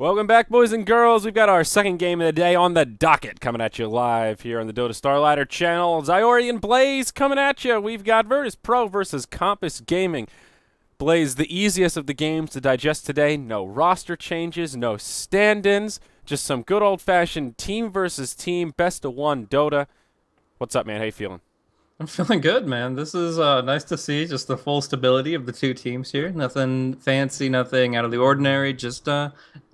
Welcome back, boys and girls. We've got our second game of the day on the docket coming at you live here on the Dota Starladder channel. Zyori and Blaze coming at you. We've got Virtus.Pro versus Compass Gaming. Blaze, the easiest of the games to digest today. No roster changes, no stand-ins, just some good old-fashioned team versus team, best-of-1 Dota. What's up, man? How you feeling? I'm feeling good, man. This is nice to see just the full stability of the two teams here. Nothing fancy, nothing out of the ordinary. Just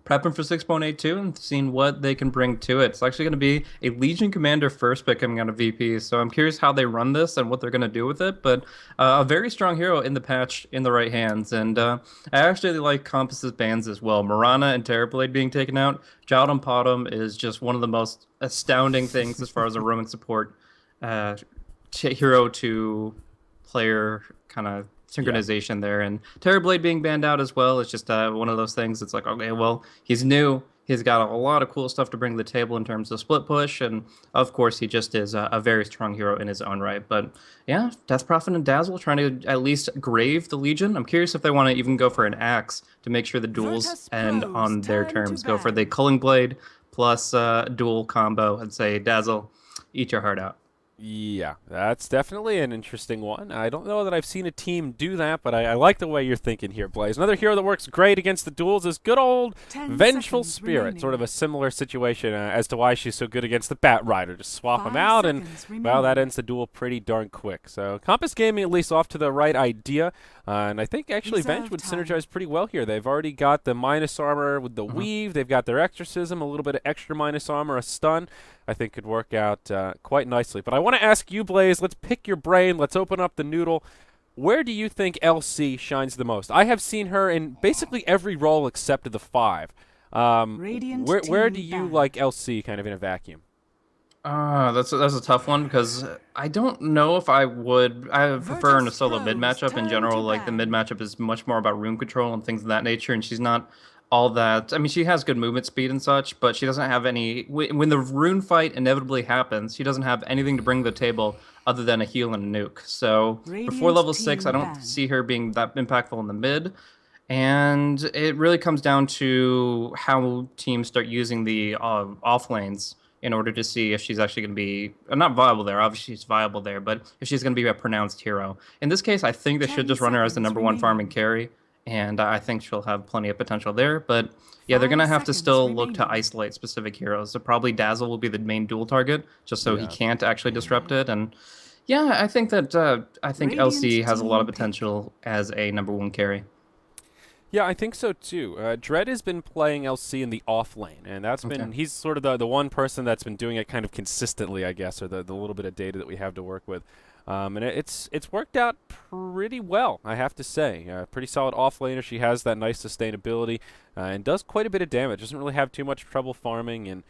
prepping for 6.82 and seeing what they can bring to it. It's actually going to be a Legion Commander first pick coming out of VP, so I'm curious how they run this and what they're going to do with it. But a very strong hero in the patch in the right hands, and I actually like Compass's bans as well. Mirana and Terrorblade being taken out. Jaldum Potom is just one of the most astounding things as far as a roaming support. Hero to player kind of synchronization there, and Terrorblade being banned out as well is just one of those things. It's like, okay, well, he's new, he's got a lot of cool stuff to bring to the table in terms of split push, and of course he just is a very strong hero in his own right. But yeah, Death Prophet and Dazzle trying to at least grave the Legion. I'm curious if they want to even go for an axe to make sure the duels end on their terms. Go for the Culling Blade plus dual combo and say, Dazzle, eat your heart out. Yeah, that's definitely an interesting one. I don't know that I've seen a team do that, but I like the way you're thinking here, Blaze. Another hero that works great against the duels is good old Vengeful Spirit. Remaining. Sort of a similar situation as to why she's so good against the Bat Rider. Just swap them out, and, well, that ends the duel pretty darn quick. So Compass Gaming at least off to the right idea, and I think actually Venge would synergize pretty well here. They've already got the minus armor with the weave. They've got their exorcism, a little bit of extra minus armor, a stun. I think could work out quite nicely. But I want to ask you, Blaze, let's pick your brain. Let's open up the noodle. Where do you think LC shines the most? I have seen her in basically every role except the 5. Where do you like LC kind of in a vacuum? That's a tough one because I don't know if I would. I prefer in a solo mid matchup in general. Like the mid matchup is much more about room control and things of that nature, and she's not all that. I mean, she has good movement speed and such, but she doesn't have any. When the rune fight inevitably happens, she doesn't have anything to bring to the table other than a heal and a nuke. So before level 6, I don't see her being that impactful in the mid. And it really comes down to how teams start using the off lanes in order to see if she's actually going to be not viable there. Obviously, she's viable there, but if she's going to be a pronounced hero. In this case, I think they should just run her as the #1 farming carry, and I think she'll have plenty of potential there. But yeah, they're going to have to still look to isolate specific heroes. So probably Dazzle will be the main dual target, just so he can't actually disrupt it. And yeah, I think that LC has a lot of potential as a #1 carry. Yeah, I think so too. Dread has been playing LC in the off lane, and that's been he's sort of the one person that's been doing it kind of consistently, I guess, or the little bit of data that we have to work with. And it's worked out pretty well, I have to say. Pretty solid off laner. She has that nice sustainability and does quite a bit of damage. Doesn't really have too much trouble farming, and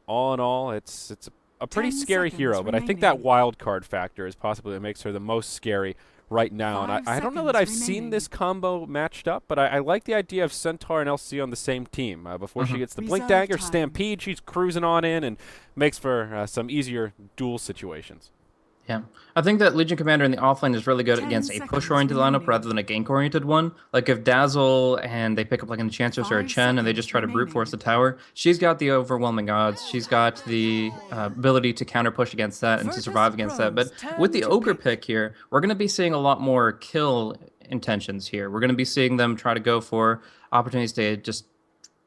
all in all, it's a pretty scary hero. But I think that wild card factor is possibly what makes her the most scary right now. And I don't know that I've seen this combo matched up, but I like the idea of Centaur and LC on the same team. Before she gets the Blink Dagger, Stampede, she's cruising on in and makes for some easier duel situations. Yeah, I think that Legion Commander in the offlane is really good against a push-oriented lineup rather than a gank-oriented one. Like if Dazzle and they pick up like an Enchantress or a Chen and they just try to brute force the tower, she's got the overwhelming odds. She's got the ability to counter-push against that and to survive against that. But with the Ogre pick here, we're going to be seeing a lot more kill intentions here. We're going to be seeing them try to go for opportunities to just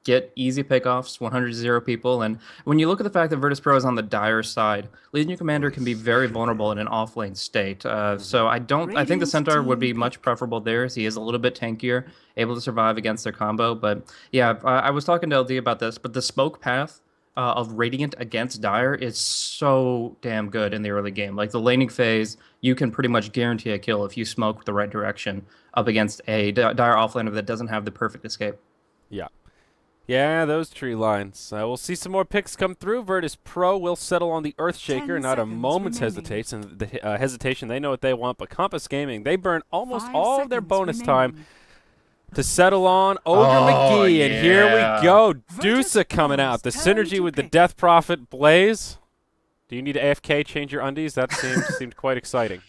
get easy pickoffs, 100-0 people. And when you look at the fact that Virtus.Pro is on the dire side, Legion Commander can be very vulnerable in an off-lane state. So I think the Centaur would be much preferable there, as he is a little bit tankier, able to survive against their combo. But yeah, I was talking to LD about this, but the smoke path of Radiant against Dire is so damn good in the early game. Like the laning phase, you can pretty much guarantee a kill if you smoke the right direction up against a Dire offlaner that doesn't have the perfect escape. Yeah. Yeah, those tree lines. We'll see some more picks come through. Virtus.Pro will settle on the Earthshaker, not a moment's hesitation. They know what they want, but Compass Gaming, they burn almost all of their bonus time to settle on Ogre McGee, and here we go. Dusa coming out. The synergy with the Death Prophet. Blaze, do you need to AFK change your undies? That seemed quite exciting.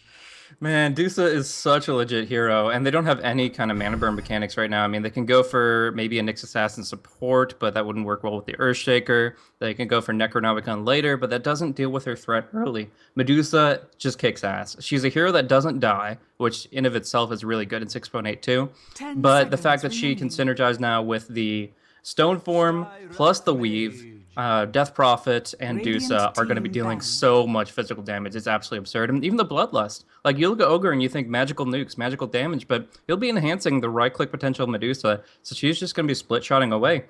Man, Dusa is such a legit hero, and they don't have any kind of mana burn mechanics right now. I mean, they can go for maybe a Nyx Assassin support, but that wouldn't work well with the Earthshaker. They can go for Necronomicon later, but that doesn't deal with her threat early. Medusa just kicks ass. She's a hero that doesn't die, which in of itself is really good in 6.82. 10 But the fact seconds that she can remaining. synergize now with the Stone Form plus the Weave, Death Prophet and Radiant Dusa are going to be team dealing banned. so much physical damage. It's absolutely absurd. And even the Bloodlust. Like, you look at Ogre and you think magical nukes, magical damage, but he'll be enhancing the right-click potential of Medusa, so she's just going to be split-shotting away. It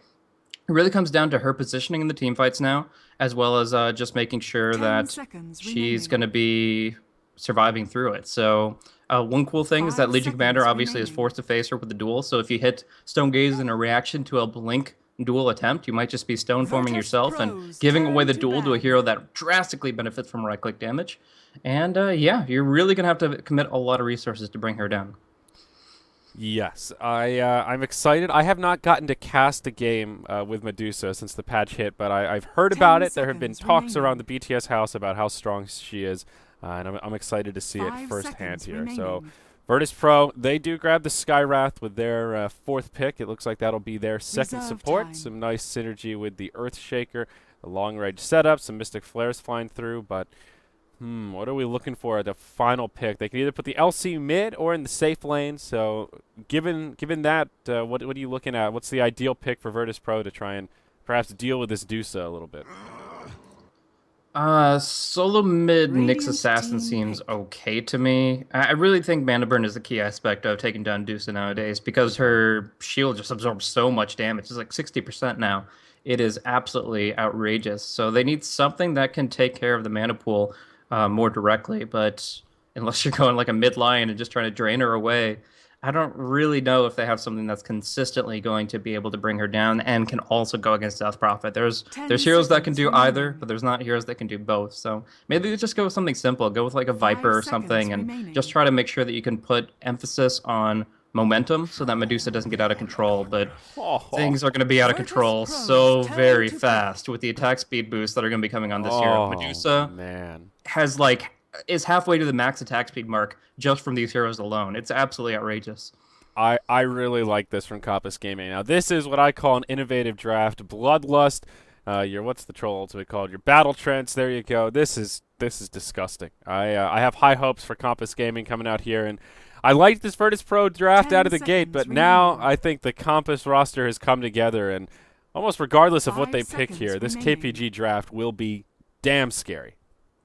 really comes down to her positioning in the team fights now, as well as just making sure 10 that seconds she's remaining. going to be surviving through it. So one cool thing is that 5 Legion Commander seconds obviously is remaining. forced to face her with the duel. So if you hit Stone Gaze in a reaction to a blink duel attempt, you might just be stone forming yourself and Virtus.Pro's giving away turn the to duel to a ban. hero that drastically benefits from right click damage. And yeah, you're really gonna have to commit a lot of resources to bring her down. Yes, I'm excited. I have not gotten to cast a game with Medusa since the patch hit, but I've heard 10 about it. There have been seconds talks around remaining. the BTS house about how strong she is, and I'm excited to see it 5 firsthand seconds here. So, remaining. Virtus.Pro, they do grab the Skywrath with their fourth pick. It looks like that'll be their second Reserve support. time. Some nice synergy with the Earthshaker, the long range setup, some Mystic Flares flying through, but what are we looking for at the final pick? They can either put the LC mid or in the safe lane. So, given that, what are you looking at? What's the ideal pick for Virtus.Pro to try and perhaps deal with this Dusa a little bit? Solo mid Nyx Radiant Assassin team seems pick. okay to me. I really think mana burn is the key aspect of taking down Dusa nowadays because Okay. her shield just absorbs so much damage. It's like 60% now. It is absolutely outrageous. So they need something that can take care of the mana pool more directly. But unless you're going like a mid line and just trying to drain her away, I don't really know if they have something that's consistently going to be able to bring her down and can also go against Death Prophet. There's 10 heroes that can seconds do either, remaining. but there's not heroes that can do both. So maybe they just go with something simple. Go with like a 5 Viper or seconds something and just remaining. try to make sure that you can put emphasis on momentum so that Medusa doesn't get out of control. But Oh, things are going to be out of control Virtus.Pro's so turn very to pick. fast with the attack speed boosts that are going to be coming on this hero. oh Medusa man. has like is halfway to the max attack speed mark just from these heroes alone. It's absolutely outrageous. I really like this from Compass Gaming. Now, this is what I call an innovative draft. Bloodlust. Your what's the troll ultimate called? Your battle trance. There you go. This is disgusting. I have high hopes for Compass Gaming coming out here, and I liked this Virtus.Pro draft out 10 of the gate, seconds but now remaining. I think the Compass roster has come together, and almost regardless of what 5 they pick seconds here, this remaining. KPG draft will be damn scary.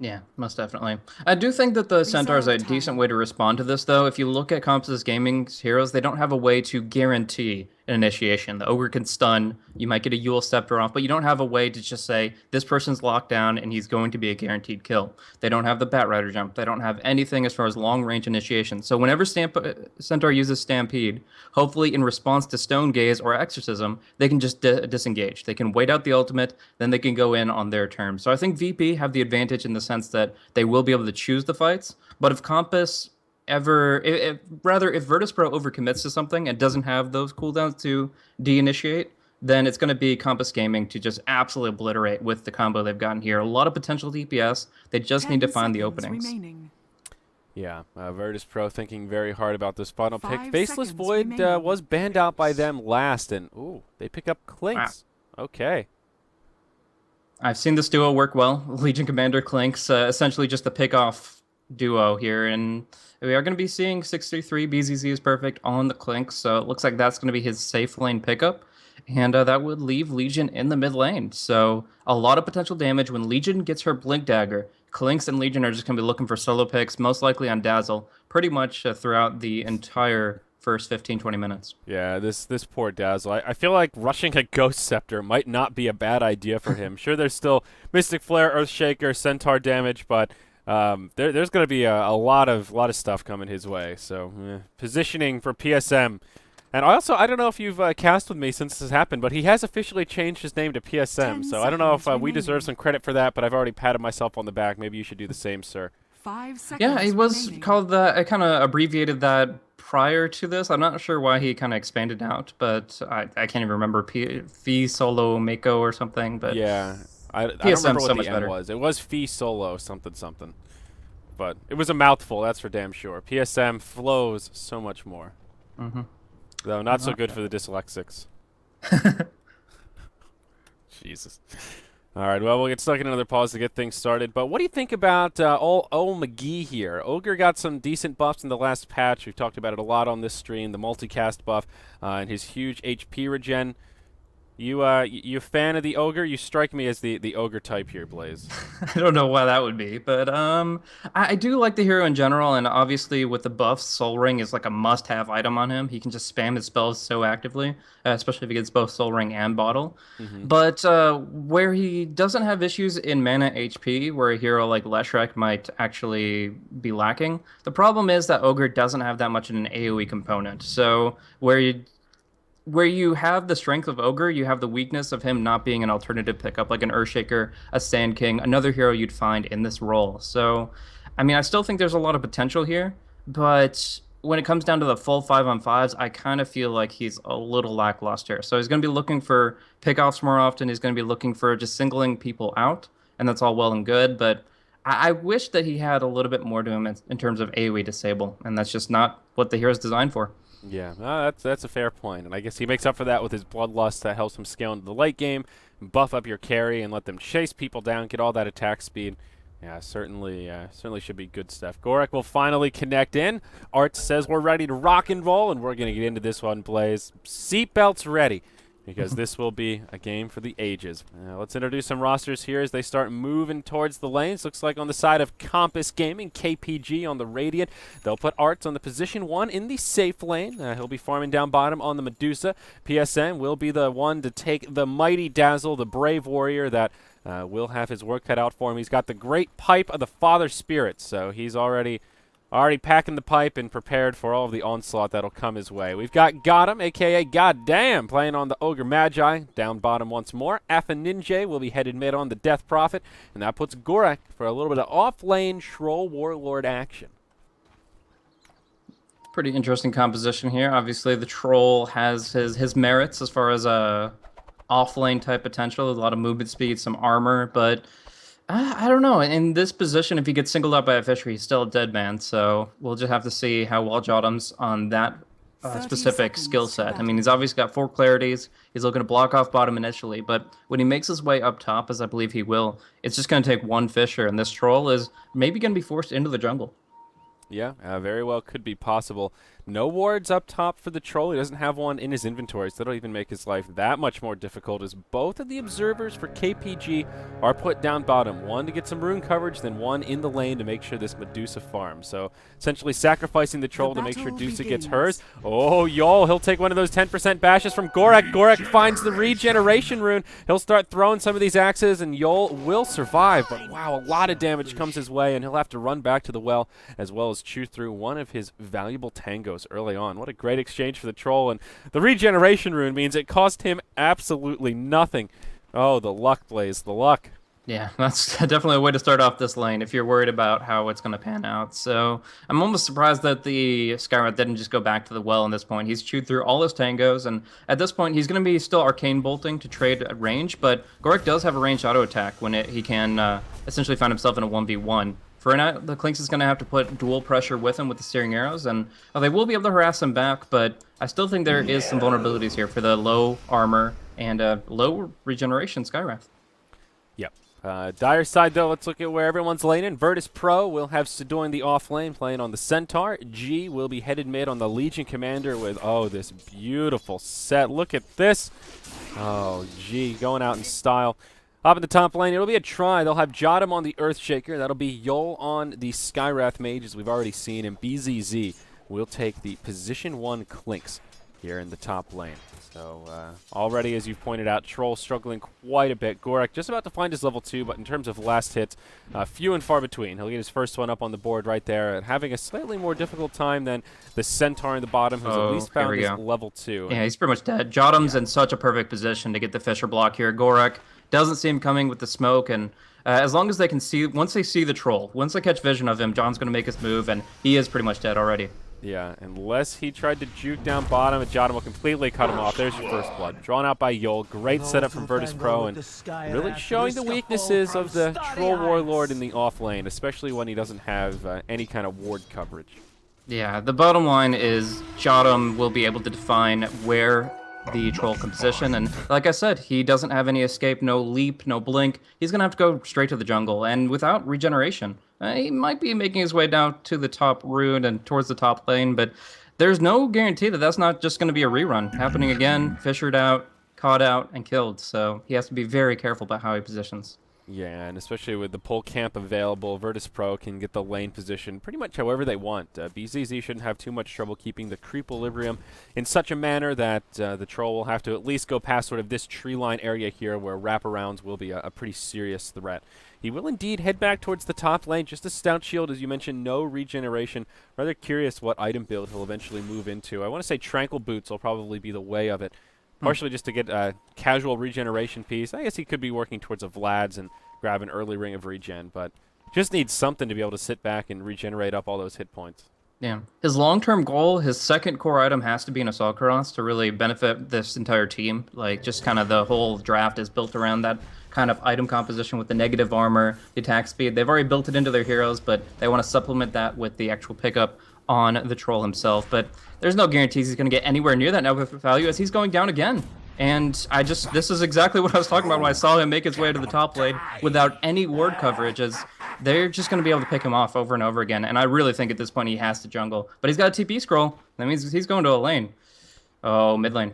Yeah, most definitely. I do think that the Centaur is Reserve a decent time. way to respond to this, though. If you look at Comps' Gaming's heroes, they don't have a way to guarantee an initiation. The Ogre can stun, you might get a Yule Scepter off, but you don't have a way to just say, this person's locked down and he's going to be a guaranteed kill. They don't have the Bat Rider jump. They don't have anything as far as long-range initiation. So whenever Centaur uses Stampede, hopefully in response to Stone Gaze or Exorcism, they can just disengage. They can wait out the ultimate, then they can go in on their terms. So I think VP have the advantage in the sense that they will be able to choose the fights. But if Compass ever, rather, if Virtus.Pro overcommits to something and doesn't have those cooldowns to de-initiate, then it's going to be Compass Gaming to just absolutely obliterate with the combo they've gotten here. A lot of potential DPS. They just need to 10 find the seconds openings. remaining. Yeah, Virtus.Pro thinking very hard about this final pick. 5 Faceless seconds Void remaining. was banned out by them last, and ooh, they pick up Wow. Clinks. Okay. I've seen this duo work well. Legion Commander Clinks, essentially just the pick-off duo here, and we are going to be seeing 633 BZZ is perfect on the Clinks, so it looks like that's going to be his safe lane pickup, and that would leave Legion in the mid lane. So a lot of potential damage when Legion gets her Blink Dagger. Clinks and Legion are just going to be looking for solo picks, most likely on Dazzle, pretty much throughout the entire first 15-20 minutes. Yeah, this poor Dazzle. I feel like rushing a Ghost Scepter might not be a bad idea for him. Sure, there's still Mystic Flare, Earthshaker, Centaur damage, but there's going to be a lot of stuff coming his way. So positioning for PSM. And I don't know if you've cast with me since this has happened, but he has officially changed his name to 10 PSM. So I don't know if seconds we deserve remaining. some credit for that, but I've already patted myself on the back. Maybe you should do the same, sir. 5 seconds Yeah, he was remaining. called that. I kind of abbreviated that prior to this. I'm not sure why he kind of expanded out, but I can't even remember Fee Solo Mako or something. But Yeah, I don't remember PSM's what so the much M better. was. It was Fee Solo something something. but it was a mouthful, that's for damn sure. PSM flows so much more. Mm-hmm. Though not so good for the dyslexics. Jesus. All right, well, we'll get stuck in another pause to get things started. But what do you think about old McGee here? Ogre got some decent buffs in the last patch. We've talked about it a lot on this stream, the multicast buff and his huge HP regen. You a fan of the Ogre? You strike me as the Ogre type here, Blaze. I don't know why that would be, but I do like the hero in general, and obviously with the buffs, Soul Ring is like a must-have item on him. He can just spam his spells so actively, especially if he gets both Soul Ring and Bottle. But where he doesn't have issues in mana HP, where a hero like Leshrac might actually be lacking, the problem is that Ogre doesn't have that much in an AoE component. So where you have the strength of Ogre, you have the weakness of him not being an alternative pickup like an Earthshaker, a Sand King, another hero you'd find in this role. So, I mean, I still think there's a lot of potential here, but when it comes down to the full 5-on-5s, I kind of feel like he's a little lackluster. So he's going to be looking for pickoffs more often. He's going to be looking for just singling people out, and that's all well and good, but I wish that he had a little bit more to him in terms of AoE disable, and that's just not what the hero's designed for. Yeah, that's a fair point, and I guess he makes up for that with his Bloodlust that helps him scale into the late game, buff up your carry, and let them chase people down, get all that attack speed. Yeah, certainly should be good stuff. Gorek will finally connect in. Art says we're ready to rock and roll, and we're going to get into this one, Blaze. Seatbelts ready, because this will be a game for the ages. Let's introduce some rosters here as they start moving towards the lanes. Looks like on the side of Compass Gaming, KPG on the Radiant. They'll put Arts on the position 1 in the safe lane. He'll be farming down bottom on the Medusa. PSN will be the one to take the Mighty Dazzle, the brave warrior that will have his work cut out for him. He's got the great pipe of the Father Spirit, so he's already packing the pipe and prepared for all of the onslaught that'll come his way. We've got Gotham, a.k.a. Goddamn, playing on the Ogre Magi, down bottom once more. Ninja will be headed mid on the Death Prophet, and that puts Gorek for a little bit of off-lane Troll Warlord action. Pretty interesting composition here. Obviously, the Troll has his merits as far as off-lane type potential, a lot of movement speed, some armor, but I don't know. In this position, if he gets singled out by a Fisher, he's still a dead man. So we'll just have to see how well Jotham's on that specific skill set. I mean, he's obviously got 4 clarities. He's looking to block off bottom initially, but when he makes his way up top, as I believe he will, it's just going to take one Fisher, and this Troll is maybe going to be forced into the jungle. Yeah, very well could be possible. No wards up top for the Troll. He doesn't have one in his inventory, so that'll even make his life that much more difficult as both of the observers for KPG are put down bottom. One to get some rune coverage, then one in the lane to make sure this Medusa farms. So essentially sacrificing the Troll to make sure Medusa gets hers. Oh, Yol, he'll take one of those 10% bashes from Gorek. Gorek finds the regeneration rune. He'll start throwing some of these axes, and Yol will survive. But wow, a lot of damage comes his way, and he'll have to run back to the well as well as chew through one of his valuable tangos early on. What a great exchange for the Troll, and the regeneration rune means it cost him absolutely nothing. Oh, the luck, Blaze, the luck. Yeah, that's definitely a way to start off this lane if you're worried about how it's going to pan out. So I'm almost surprised that the Skywrath didn't just go back to the well in this point. He's chewed through all his tangos, and at this point he's going to be still arcane bolting to trade at range, but Gorek does have a ranged auto attack when he can essentially find himself in a 1v1. For now, the Clinks is going to have to put dual pressure with him with the steering arrows, and they will be able to harass him back, but I still think there is some vulnerabilities here for the low armor and low regeneration Skywrath. Yep. Dire side, though, let's look at where everyone's laning. Virtus.Pro will have Sedoin the off lane playing on the Centaur. G will be headed mid on the Legion Commander with, oh, this beautiful set. Look at this. Oh, G going out in style. Up in the top lane, it'll be a try. They'll have Jotham on the Earthshaker. That'll be Yol on the Skywrath Mage, as we've already seen. And BZZ will take the position 1 Clinks here in the top lane. So already, as you've pointed out, Troll struggling quite a bit. Gorek just about to find his level 2, but in terms of last hits, few and far between. He'll get his first one up on the board right there, and having a slightly more difficult time than the Centaur in the bottom, who's at least found his level 2. Yeah, he's pretty much dead. Jotham's in such a perfect position to get the Fisher block here. Gorek doesn't see him coming with the smoke, and as long as they can see, once they see the Troll, once they catch vision of him, John's going to make his move, and he is pretty much dead already. Yeah, unless he tried to juke down bottom, and Jotun will completely cut him off. There's your first blood. Drawn out by Yol. Great setup from Virtus.Pro, and really showing the weaknesses of the Troll Warlord in the off lane, especially when he doesn't have any kind of ward coverage. Yeah, the bottom line is Jotun will be able to define where the troll can position, and like I said, he doesn't have any escape, no leap, no blink. He's gonna have to go straight to the jungle, and without regeneration. He might be making his way down to the top rune and towards the top lane, but there's no guarantee that that's not just going to be a rerun. Happening again, fissured out, caught out, and killed. So he has to be very careful about how he positions. Yeah, and especially with the pole camp available, Virtus.Pro can get the lane position pretty much however they want. BZZ shouldn't have too much trouble keeping the creep equilibrium in such a manner that the troll will have to at least go past sort of this tree line area here where wraparounds will be a pretty serious threat. He will indeed head back towards the top lane, just a stout shield, as you mentioned, no regeneration. Rather curious what item build he'll eventually move into. I want to say Tranquil Boots will probably be the way of it. Partially just to get a casual regeneration piece. I guess he could be working towards a Vlad's and grab an early ring of regen, but just needs something to be able to sit back and regenerate up all those hit points. Yeah. His long-term goal, his second core item has to be an Assault Cross to really benefit this entire team. Like, just kind of the whole draft is built around that kind of item composition with the negative armor, the attack speed. They've already built it into their heroes, but they want to supplement that with the actual pickup on the troll himself. But there's no guarantees he's going to get anywhere near that network value as he's going down again. And this is exactly what I was talking about when I saw him make his way to the top lane without any ward coverage, as they're just going to be able to pick him off over and over again. And I really think at this point he has to jungle. But he's got a TP scroll. That means he's going to a lane. Oh, mid lane.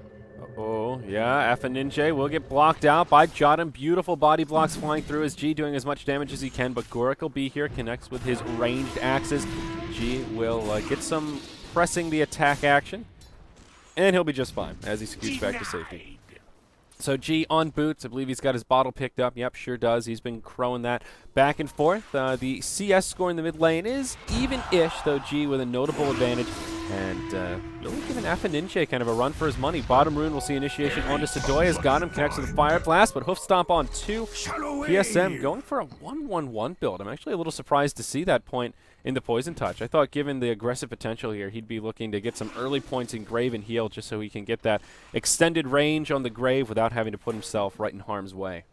Oh, yeah, Ninja will get blocked out by Jotun. Beautiful body blocks flying through as G doing as much damage as he can, but Gorik will be here, connects with his ranged axes. G will get some pressing the attack action, and he'll be just fine as he scoots back to safety. So G on boots. I believe he's got his bottle picked up. Yep, sure does. He's been crowing that back and forth. The CS score in the mid lane is even-ish, though G with a notable advantage. And really giving Ninja kind of a run for his money. Bottom rune will see initiation onto Sedoya's got him, connects with a Fire Blast, but Hoof Stomp on 2. PSM going for a 1-1-1 build. I'm actually a little surprised to see that point in the Poison Touch. I thought given the aggressive potential here, he'd be looking to get some early points in Grave and Heal just so he can get that extended range on the Grave without having to put himself right in harm's way.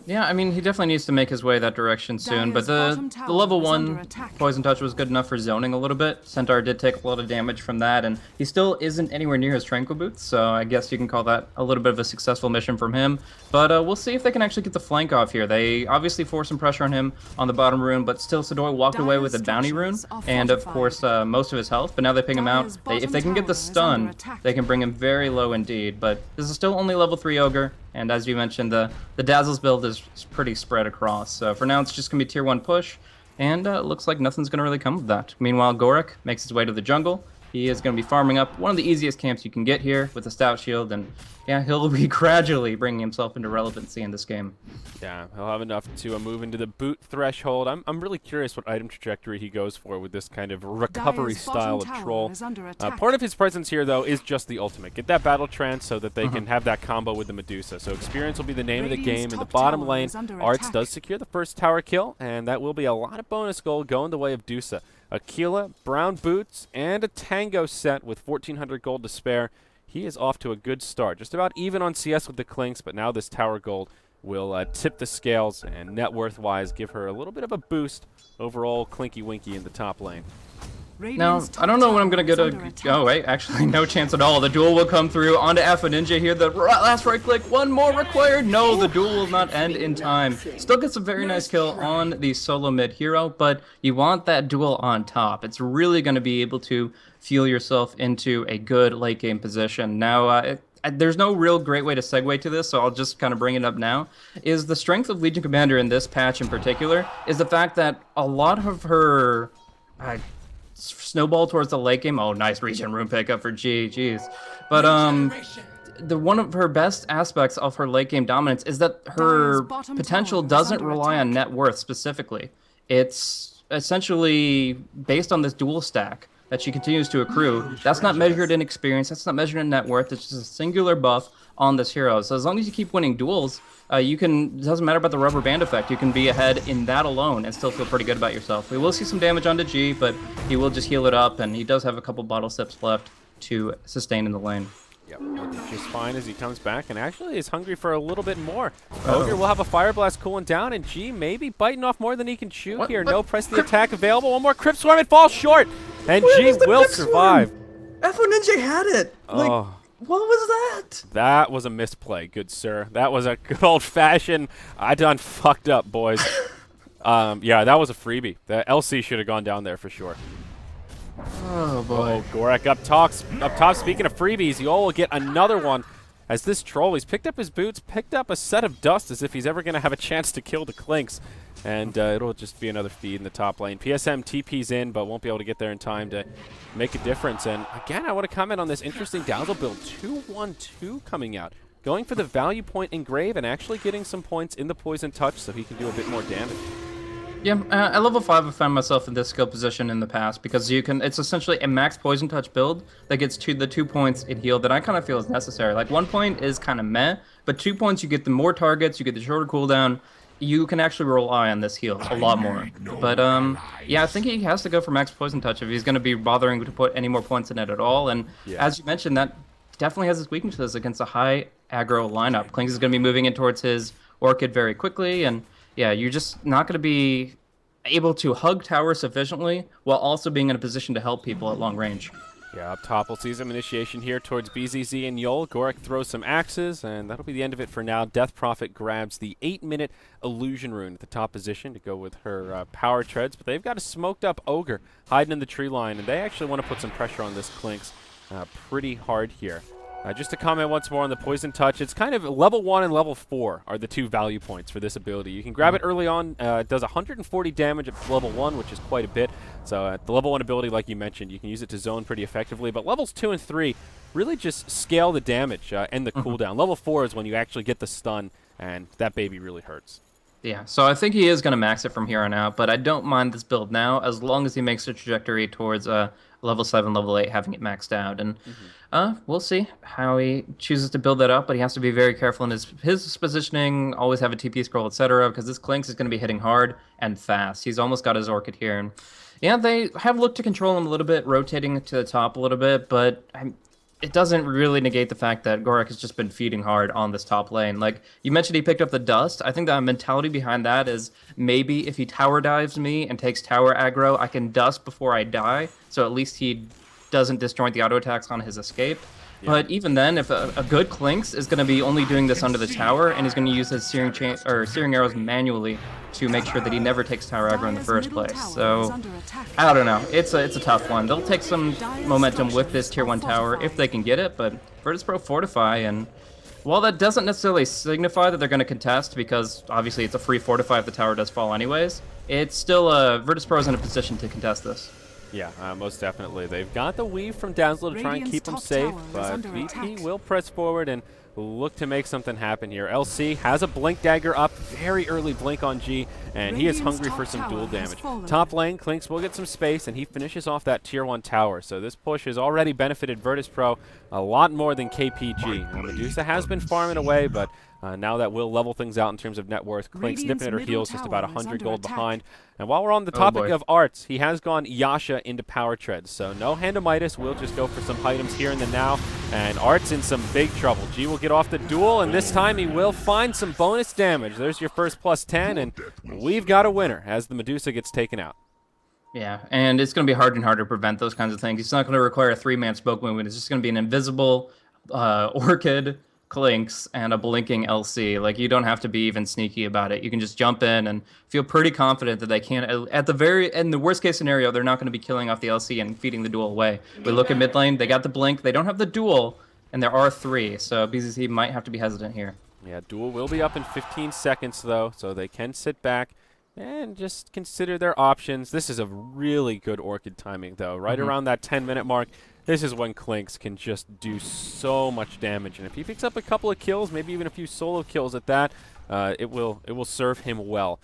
Yeah, I mean, he definitely needs to make his way that direction soon, but the level 1 Poison Touch was good enough for zoning a little bit. Centaur did take a lot of damage from that, and he still isn't anywhere near his Tranquil Boots, so I guess you can call that a little bit of a successful mission from him. But we'll see if they can actually get the flank off here. They obviously forced some pressure on him on the bottom rune, but still Sedoy walked away with a bounty rune, and of course most of his health, but now they ping him out. If they can get the stun, they can bring him very low indeed, but this is still only level 3 Ogre. And as you mentioned, the Dazzles build is pretty spread across. So for now, it's just going to be tier 1 push. And it looks like nothing's going to really come of that. Meanwhile, Gorik makes his way to the jungle. He is going to be farming up one of the easiest camps you can get here with a Stout Shield. And yeah, he'll be gradually bringing himself into relevancy in this game. Yeah, he'll have enough to move into the boot threshold. I'm really curious what item trajectory he goes for with this kind of recovery style of troll. Part of his presence here, though, is just the ultimate. Get that battle trance so that they can have that combo with the Medusa. So experience will be the name of the game. In the bottom lane, Arts does secure the first tower kill, and that will be a lot of bonus gold going the way of Dusa. Aquila, brown boots, and a Tango set with 1,400 gold to spare. He is off to a good start. Just about even on CS with the Clinks, but now this tower gold will tip the scales and net worth-wise give her a little bit of a boost overall Clinky Winky in the top lane. Now, I don't know when I'm going to get a... Oh, wait, actually, no chance at all. The duel will come through onto Ninja here. The last right click, one more required. No, the duel will not end in time. Still gets a very nice kill on the solo mid hero, but you want that duel on top. It's really going to be able to fuel yourself into a good late game position. Now, there's no real great way to segue to this, so I'll just kind of bring it up now, is the strength of Legion Commander in this patch in particular is the fact that a lot of her... snowball towards the late game. Oh, nice regen rune pickup for G. Jeez. But one of her best aspects of her late game dominance is that her potential doesn't rely on net worth specifically. It's essentially based on this dual stack that she continues to accrue. That's not measured in experience. That's not measured in net worth. It's just a singular buff on this hero. So as long as you keep winning duels, you can. It doesn't matter about the rubber band effect. You can be ahead in that alone and still feel pretty good about yourself. We will see some damage onto G, but he will just heal it up, and he does have a couple bottle sips left to sustain in the lane. Yep, just fine as he comes back, and actually is hungry for a little bit more. Ogre will have a Fire Blast cooling down, and G maybe biting off more than he can chew here. No press the attack available. One more Crypt Swarm, it falls short, and G will survive. F1 Ninja had it. Oh. What was that? That was a misplay, good sir. That was a good old-fashioned, I done fucked up, boys. Yeah, that was a freebie. The LC should have gone down there for sure. Oh, boy. Oh, Gorak up top. Speaking of freebies, Yol will get another one as this troll, he's picked up his boots, picked up a set of dust as if he's ever going to have a chance to kill the Clinks. And it'll just be another feed in the top lane. PSM TP's in, but won't be able to get there in time to make a difference. And again, I want to comment on this interesting Dazzle build. 2-1-2 coming out. Going for the value point engrave and actually getting some points in the poison touch so he can do a bit more damage. Yeah, at level 5 I found myself in this skill position in the past because it's essentially a max poison touch build that gets to the 2 points in heal that I kind of feel is necessary. Like 1 point is kind of meh, but 2 points you get the more targets, you get the shorter cooldown, you can actually rely on this heal a lot more. But yeah, I think he has to go for max poison touch if he's going to be bothering to put any more points in it at all. And as you mentioned, that definitely has its weaknesses against a high aggro lineup. Clinks is going to be moving in towards his Orchid very quickly, and yeah, you're just not going to be able to hug tower sufficiently while also being in a position to help people at long range. Yeah, up top we'll see some initiation here towards BZZ and Yol. Gorak throws some axes, and that'll be the end of it for now. Death Prophet grabs the 8-minute Illusion Rune at the top position to go with her power treads, but they've got a smoked up Ogre hiding in the tree line, and they actually want to put some pressure on this Clinks pretty hard here. Just to comment once more on the Poison Touch, it's kind of level 1 and level 4 are the 2 value points for this ability. You can grab it early on. It does 140 damage at level 1, which is quite a bit. So at the level 1 ability, like you mentioned, you can use it to zone pretty effectively. But levels 2 and 3 really just scale the damage and the cooldown. Level 4 is when you actually get the stun, and that baby really hurts. Yeah, so I think he is going to max it from here on out, but I don't mind this build now as long as he makes the trajectory towards level 7, level 8, having it maxed out. And we'll see how he chooses to build that up, but he has to be very careful in his positioning, always have a TP scroll, etc., because this Clinks is going to be hitting hard and fast. He's almost got his Orchid here. And yeah, they have looked to control him a little bit, rotating to the top a little bit, but it doesn't really negate the fact that Gorak has just been feeding hard on this top lane. Like, you mentioned he picked up the dust. I think the mentality behind that is maybe if he tower dives me and takes tower aggro, I can dust before I die, so at least he doesn't disjoint the auto attacks on his escape. Yeah. But even then, if a good Clinks is going to be only doing this under the tower, and he's going to use his searing arrows manually to make sure that he never takes tower aggro in the first place. So, I don't know. It's a tough one. They'll take some momentum with this tier 1 tower if they can get it, but Virtus.Pro fortify, and while that doesn't necessarily signify that they're going to contest, because obviously it's a free fortify if the tower does fall anyways, it's still Virtus.Pro is in a position to contest this. Yeah, most definitely. They've got the weave from Dazzler to try and keep them safe, but VP will press forward and look to make something happen here. LC has a Blink Dagger up, very early Blink on G, and he is hungry for some dual damage. Top lane, Clinks will get some space, and he finishes off that tier 1 tower. So this push has already benefited Virtus.Pro a lot more than KPG. Now, Medusa has been farming away, but now that will level things out in terms of net worth. Clinks nipping at her heels, just about 100 gold behind. And while we're on the topic of arts, he has gone Yasha into power treads. So no Handamitis, we'll just go for some items here and then now. And Art's in some big trouble. G will get off the duel, and this time he will find some bonus damage. There's your first +10, and we've got a winner as the Medusa gets taken out. Yeah, and it's going to be harder and harder to prevent those kinds of things. It's not going to require a 3-man smoke movement. It's just going to be an invisible Orchid, Clinks, and a blinking LC. Like, you don't have to be even sneaky about it. You can just jump in and feel pretty confident that they can, in the worst case scenario, they're not going to be killing off the LC and feeding the duel away. We look at mid lane, they got the blink, they don't have the duel, and there are 3, so BZZ might have to be hesitant here. Yeah, duel will be up in 15 seconds, though, so they can sit back and just consider their options. This is a really good Orchid timing, though. Right around that 10-minute mark, this is when Clinks can just do so much damage. And if he picks up a couple of kills, maybe even a few solo kills at that, it will serve him well.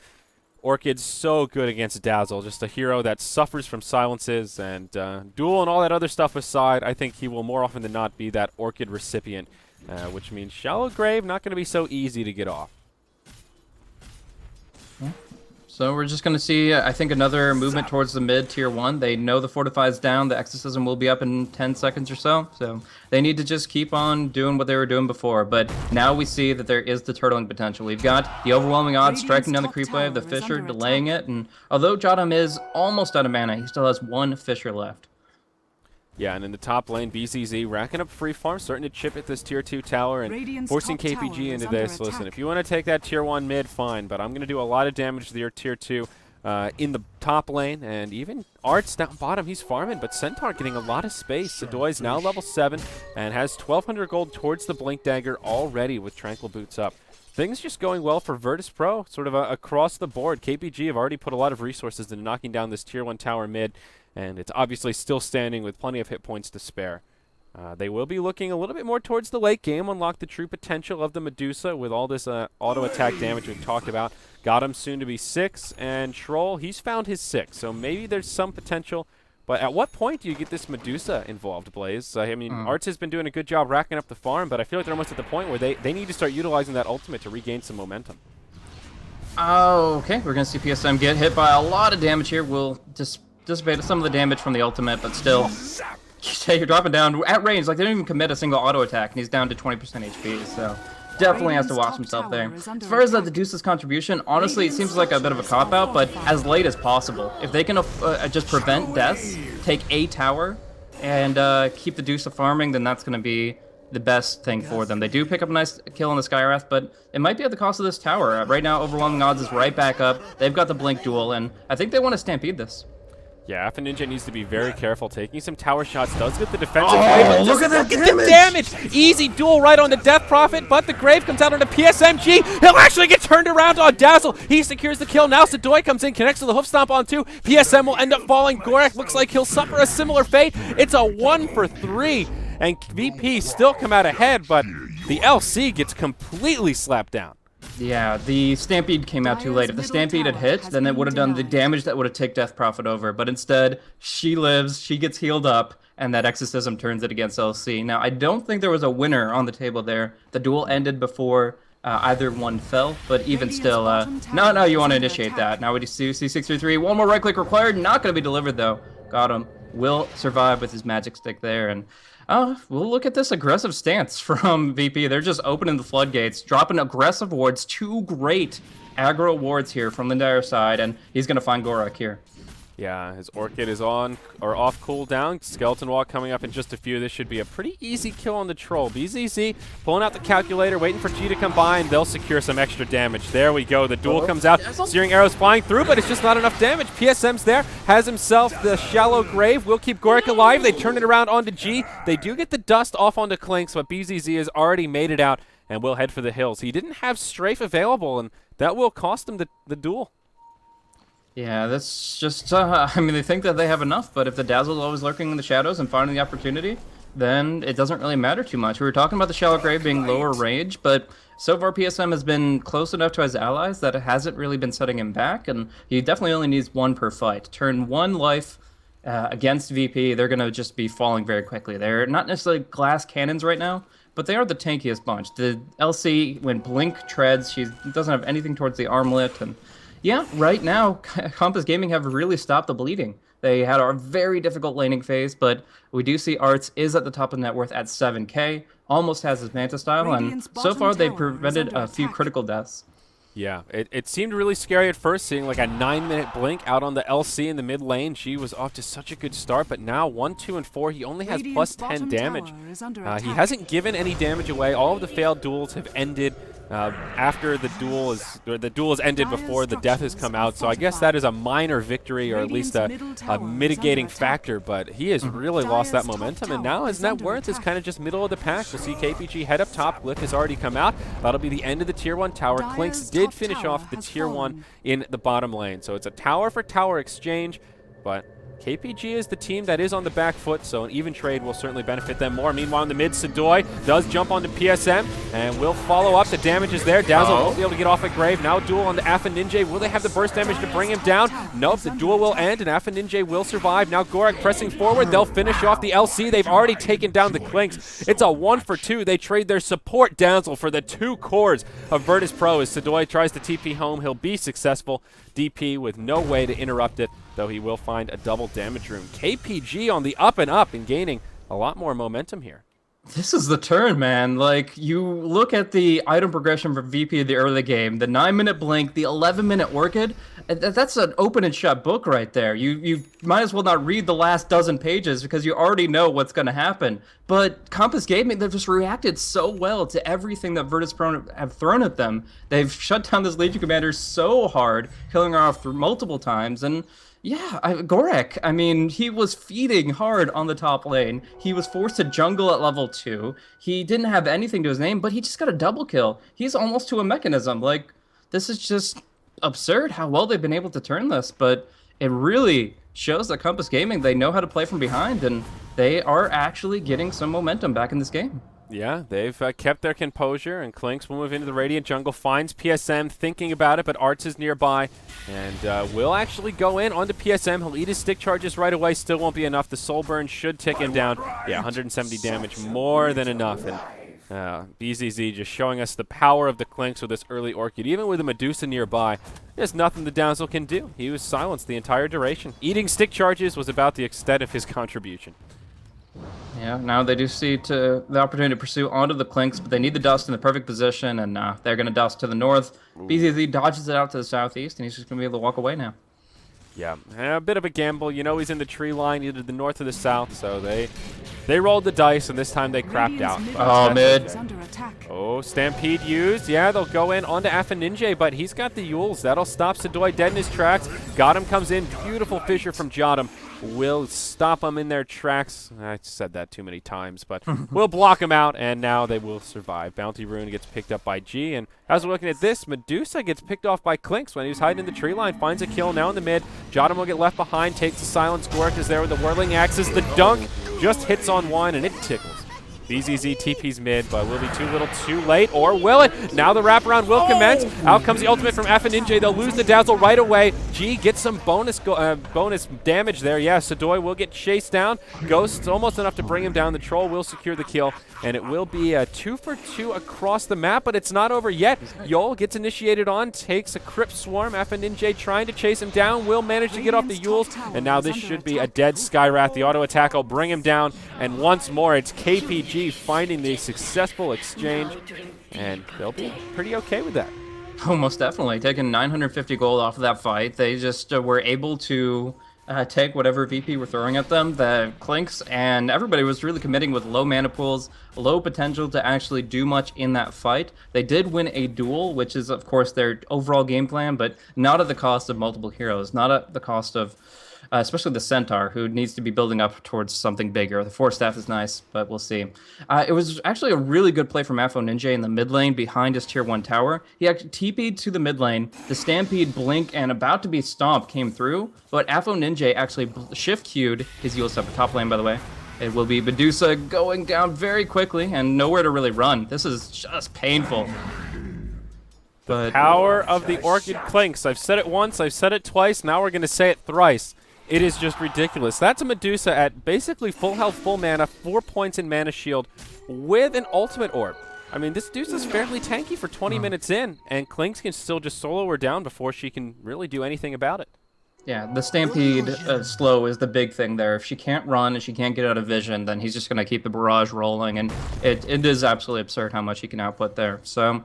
Orchid's so good against Dazzle, just a hero that suffers from silences, and Duel and all that other stuff aside, I think he will more often than not be that Orchid recipient, which means Shallow Grave not going to be so easy to get off. So we're just going to see, I think, another movement towards the mid tier 1. They know the Fortify's down. The Exorcism will be up in 10 seconds or so. So they need to just keep on doing what they were doing before. But now we see that there is the turtling potential. We've got the overwhelming odds striking down the creep wave, the Fissure delaying it. And although Jotum is almost out of mana, he still has 1 Fissure left. Yeah, and in the top lane, BZZ racking up free farm, starting to chip at this tier 2 tower and forcing KPG into this. Listen, if you want to take that tier 1 mid, fine, but I'm going to do a lot of damage to your tier 2 in the top lane, and even Arts down bottom, he's farming, but Centaur getting a lot of space. Sadoy's now level 7 and has 1,200 gold towards the Blink Dagger already with Tranquil Boots up. Things just going well for Virtus.Pro, sort of across the board. KPG have already put a lot of resources into knocking down this tier 1 tower mid, and it's obviously still standing with plenty of hit points to spare. They will be looking a little bit more towards the late game, unlock the true potential of the Medusa with all this auto-attack damage we've talked about. Got him soon to be 6, and Troll, he's found his 6, so maybe there's some potential. But at what point do you get this Medusa involved, Blaze? I mean, Arts has been doing a good job racking up the farm, but I feel like they're almost at the point where they need to start utilizing that ultimate to regain some momentum. Okay, we're going to see PSM get hit by a lot of damage here. We'll dissipate some of the damage from the ultimate, but still, you're dropping down at range. Like, they didn't even commit a single auto attack, and he's down to 20% HP, so definitely has to watch himself there. As far as the Deduce's contribution, honestly, it seems like a bit of a cop-out, but as late as possible. If they can just prevent deaths, take a tower, and keep the Deuce farming, then that's going to be the best thing for them. They do pick up a nice kill on the Skywrath, but it might be at the cost of this tower. Right now, overwhelming odds is right back up. They've got the Blink Duel, and I think they want to stampede this. Yeah, Alpha Ninja needs to be very careful. Taking some tower shots does get the defensive play, look at that damage! The damage! Easy duel right on the Death Prophet, but the Grave comes out on the PSMG. He'll actually get turned around on Dazzle. He secures the kill. Now Sadoy comes in, connects to the Hoof Stomp on 2. PSM will end up falling. Gorak looks like he'll suffer a similar fate. It's a 1 for 3, and VP still come out ahead, but the LC gets completely slapped down. Yeah, the Stampede came out too late. If the Stampede had hit, then it would have done the damage that would have taken Death Prophet over. But instead, she lives, she gets healed up, and that Exorcism turns it against LC. Now, I don't think there was a winner on the table there. The duel ended before either one fell, but even still, no, you want to initiate that. Now we see C633. One more right-click required. Not going to be delivered, though. Got him. Will survive with his magic stick there, and we'll look at this aggressive stance from VP. They're just opening the floodgates, dropping aggressive wards, 2 great aggro wards here from the Dire side, and he's going to find Gorak here. Yeah, his Orchid is on or off cooldown. Skeleton Walk coming up in just a few. This should be a pretty easy kill on the Troll. BZZ pulling out the calculator, waiting for G to come by, and they'll secure some extra damage. There we go. The duel comes out. Searing arrows flying through, but it's just not enough damage. PSM's there, has himself the Shallow Grave. Will keep Gorak alive. They turn it around onto G. They do get the dust off onto Clinks, but BZZ has already made it out and will head for the hills. He didn't have Strafe available, and that will cost him the duel. Yeah, that's just, I mean, they think that they have enough, but if the Dazzle's always lurking in the shadows and finding the opportunity, then it doesn't really matter too much. We were talking about the Shallow Grave being lower range, but so far PSM has been close enough to his allies that it hasn't really been setting him back, and he definitely only needs 1 per fight. Turn 1 life against VP, they're going to just be falling very quickly. They're not necessarily glass cannons right now, but they are the tankiest bunch. The LC, when Blink treads, she doesn't have anything towards the armlet, and yeah, right now, Compass Gaming have really stopped the bleeding. They had a very difficult laning phase, but we do see Arts is at the top of net worth at 7K, almost has his Manta style, and so far they've prevented a few critical deaths. Yeah, it seemed really scary at first, seeing like a 9-minute blink out on the LC in the mid lane. She was off to such a good start, but now 1, 2, and 4, he only has plus 10 damage. He hasn't given any damage away. All of the failed duels have ended after the duel is ended before the death has come out. So I guess that is a minor victory, or at least a mitigating factor. But he has really lost that momentum, and now his net worth is kind of just middle of the pack. We'll see KPG head up top. Glyph has already come out. That'll be the end of the tier 1 tower. Clinks did finish off the tier 1 in the bottom lane. So it's a tower for tower exchange, but KPG is the team that is on the back foot, so an even trade will certainly benefit them more. Meanwhile, in the mid, Sadoy does jump onto PSM and will follow up. The damage is there. Dazzle won't be able to get off at Grave. Now duel on the Alpha Ninja. Will they have the burst damage to bring him down? Nope, the duel will end and Alpha Ninja will survive. Now Gorak pressing forward. They'll finish off the LC. They've already taken down the Clinks. It's a 1-for-2. They trade their support Dazzle for the 2 cores of Virtus.Pro. As Sadoy tries to TP home, he'll be successful. DP with no way to interrupt it, though he will find a double damage room. KPG on the up and up and gaining a lot more momentum here. This is the turn, man. Like, you look at the item progression for VP of the early game, the 9-minute blink, the 11-minute orchid. That's an open and shut book right there. You might as well not read the last dozen pages because you already know what's going to happen. But Compass Gaming, they've just reacted so well to everything that Virtus.Pro have thrown at them. They've shut down this Legion Commander so hard, killing her off multiple times. And yeah, Gorak, I mean, he was feeding hard on the top lane. He was forced to jungle at level 2. He didn't have anything to his name, but he just got a double kill. He's almost to a mechanism. Like, this is just absurd how well they've been able to turn this, but it really shows that Compass Gaming, they know how to play from behind, and they are actually getting some momentum back in this game. Yeah, they've kept their composure, and Clinks will move into the Radiant jungle, finds PSM thinking about it, but Arts is nearby, and will actually go in onto PSM. He'll eat his stick charges right away, still won't be enough. The soul burn should tick him down. Yeah, 170 damage, more than enough, and BZZ just showing us the power of the Clinks with this early Orchid. Even with a Medusa nearby, there's nothing the Dazzle can do. He was silenced the entire duration. Eating stick charges was about the extent of his contribution. Yeah, now they do see the opportunity to pursue onto the Clinks, but they need the dust in the perfect position, and they're going to dust to the north. BZZ dodges it out to the southeast, and he's just going to be able to walk away now. Yeah, a bit of a gamble. You know he's in the tree line, either the north or the south, so they rolled the dice, and this time they crapped out. Oh, mid. Oh, Stampede used. Yeah, they'll go in onto Alpha Ninja, but he's got the Yules. That'll stop Sadoy dead in his tracks. Got him, comes in. Beautiful fissure from Jotum. Will stop them in their tracks. I said that too many times, but we'll block them out, and now they will survive. Bounty Rune gets picked up by G, and as we're looking at this, Medusa gets picked off by Clinks when he was hiding in the tree line. Finds a kill now in the mid. Jotum will get left behind, takes the silence. Gorak is there with the whirling axes. The dunk just hits on one, and it tickles. BZZ TP's mid, but will be too little too late, or will it? Now the wraparound will commence. Out comes the ultimate from Alpha Ninja. They'll lose the Dazzle right away. G gets some bonus damage there. Yeah, Sadoy will get chased down. Ghost almost enough to bring him down. The Troll will secure the kill, and it will be a 2-for-2 across the map, but it's not over yet. Yol gets initiated on, takes a Crypt Swarm. Alpha Ninja trying to chase him down, will manage to get off the Yules, and now this should be a dead Skywrath. The auto attack will bring him down, and once more it's KPG finding the successful exchange, and they'll be pretty okay with that. Oh, most definitely. Taking 950 gold off of that fight. They just were able to take whatever VP were throwing at them, the Clinks, and everybody was really committing with low mana pools, low potential to actually do much in that fight. They did win a duel, which is, of course, their overall game plan, but not at the cost of multiple heroes, not at the cost of especially the Centaur, who needs to be building up towards something bigger. The Force Staff is nice, but we'll see. It was actually a really good play from Alpha Ninja in the mid lane behind his tier 1 tower. He actually TP'd to the mid lane. The Stampede, Blink, and about to be Stomp came through, but Alpha Ninja actually shift queued his Yule Step top lane, by the way. It will be Medusa going down very quickly and nowhere to really run. This is just painful. The power of the Orchid Clinks. I've said it once, I've said it twice, now we're going to say it thrice. It is just ridiculous. That's a Medusa at basically full health, full mana, 4 points in mana shield with an ultimate orb. I mean, this Medusa's fairly tanky for 20 minutes in, and Clinks can still just solo her down before she can really do anything about it. Yeah, the Stampede slow is the big thing there. If she can't run and she can't get out of vision, then he's just going to keep the barrage rolling, and it is absolutely absurd how much he can output there. So,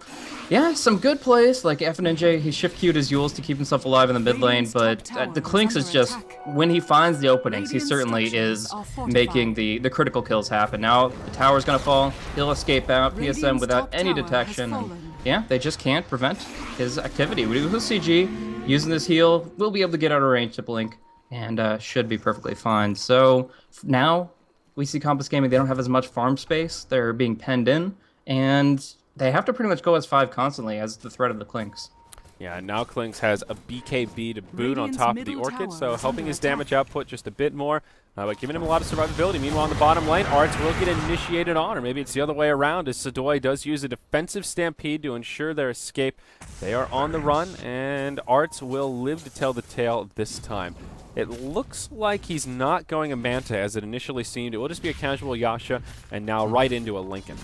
yeah, some good plays, like FNJ, he shift-queued his Yules to keep himself alive in the mid lane, but the Clinks is just, when he finds the openings, he certainly is making the critical kills happen. Now, the tower's going to fall, he'll escape out, PSM without any detection, and yeah, they just can't prevent his activity. We do CG. Using this heal, we'll be able to get out of range to Blink, and should be perfectly fine. So now we see Compass Gaming, they don't have as much farm space. They're being penned in, and they have to pretty much go as 5 constantly as the threat of the Clinks. Yeah, now Klinks has a BKB to boot on top of the Orchid, so helping his damage output just a bit more, but giving him a lot of survivability. Meanwhile, in the bottom lane, Arts will get initiated on, or maybe it's the other way around, as Sadoy does use a defensive stampede to ensure their escape. They are on the run, and Arts will live to tell the tale this time. It looks like he's not going a Manta, as it initially seemed. It will just be a casual Yasha, and now right into a Lincoln.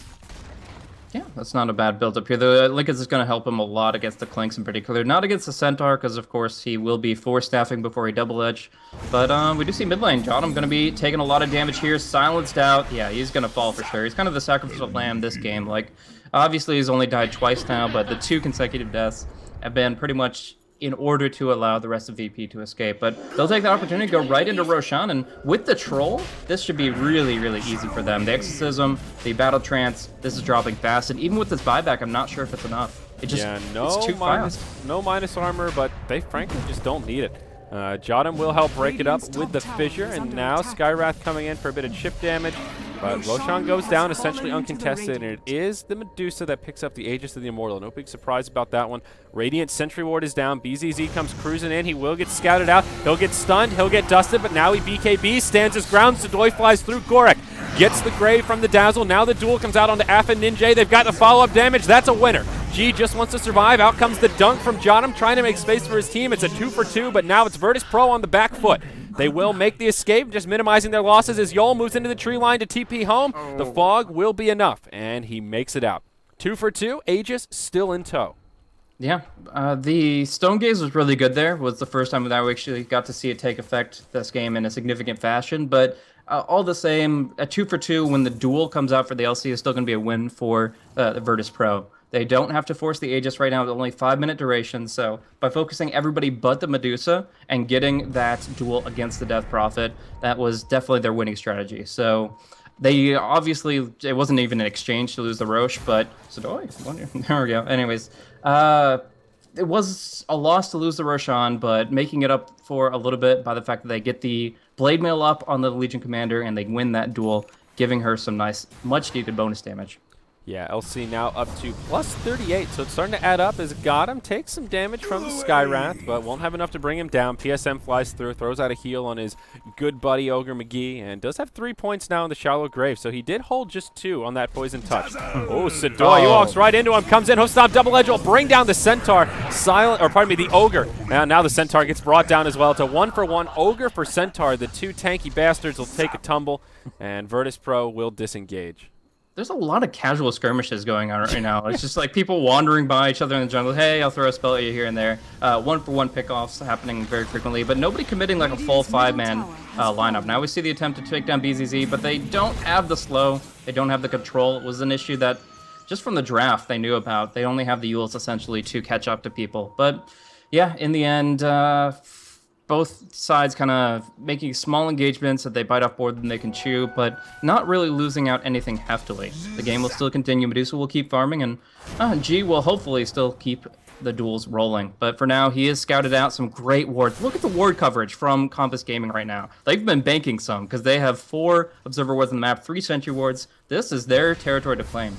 Yeah, that's not a bad build up here. The Lincolns is going to help him a lot against the Klinks in particular. Not against the Centaur, because of course he will be 4-staffing before he double edge. But we do see mid lane. Jotum going to be taking a lot of damage here. Silenced out. Yeah, he's going to fall for sure. He's kind of the sacrificial lamb this game. Like, obviously he's only died twice now, but the 2 consecutive deaths have been pretty much in order to allow the rest of VP to escape. But they'll take the opportunity to go right into Roshan, and with the Troll, this should be really, really easy for them. The Exorcism, the Battle Trance, this is dropping fast, and even with this buyback, I'm not sure if it's enough. It just, it's too fast. No minus armor, but they frankly just don't need it. Jotum will help break it up with the Fissure, and now Skywrath coming in for a bit of chip damage. But Roshan goes down essentially uncontested, and it is the Medusa that picks up the Aegis of the Immortal. No big surprise about that one. Radiant Sentry Ward is down. BZZ comes cruising in. He will get scouted out. He'll get stunned. He'll get dusted, but now he BKB, stands his ground. Sadoy flies through Gorek. Gets the Grave from the Dazzle. Now the duel comes out onto Aff and Ninja. They've got the follow-up damage. That's a winner. G just wants to survive. Out comes the dunk from Jotum, trying to make space for his team. It's a 2-for-2, but now it's Virtus.Pro on the back foot. They will make the escape, just minimizing their losses as Yol moves into the tree line to TP home. The fog will be enough, and he makes it out. 2-for-2, Aegis still in tow. Yeah, the Stone Gaze was really good there. Was the first time that we actually got to see it take effect this game in a significant fashion, but all the same, a 2-for-2 when the duel comes out for the LC is still going to be a win for the Virtus.Pro. They don't have to force the Aegis right now with only 5-minute duration, so by focusing everybody but the Medusa and getting that duel against the Death Prophet, that was definitely their winning strategy. So they obviously, it wasn't even an exchange to lose the Roche, but Sadoy, there we go. Anyways, it was a loss to lose the Roshan, but making it up for a little bit by the fact that they get the Blade Mail up on the Legion Commander and they win that duel, giving her some nice, much-needed bonus damage. Yeah, LC now up to plus 38, so it's starting to add up as Gotham takes some damage from the Skywrath, but won't have enough to bring him down. PSM flies through, throws out a heal on his good buddy Ogre McGee, and does have 3 points now in the Shallow Grave, so he did hold just 2 on that Poison Touch. Oh, Sadoy, he walks right into him, comes in, hook stomp, double edge will bring down the Centaur, the Ogre. Now the Centaur gets brought down as well. It's a 1-for-1 Ogre for Centaur. The 2 tanky bastards will take a tumble, and Virtus.Pro will disengage. There's a lot of casual skirmishes going on right now. It's just like people wandering by each other in the jungle. Hey, I'll throw a spell at you here and there. 1-for-1 pickoffs happening very frequently, but nobody committing like a full 5-man lineup. Now we see the attempt to take down BZZ, but they don't have the slow. They don't have the control. It was an issue that just from the draft they knew about. They only have the Yules essentially to catch up to people. But yeah, in the end, both sides kind of making small engagements that they bite off more than they can chew, but not really losing out anything heftily. The game will still continue. Medusa will keep farming, and G will hopefully still keep the duels rolling. But for now, he has scouted out some great wards. Look at the ward coverage from Compass Gaming right now. They've been banking some because they have 4 Observer wards on the map, 3 Sentry wards. This is their territory to claim.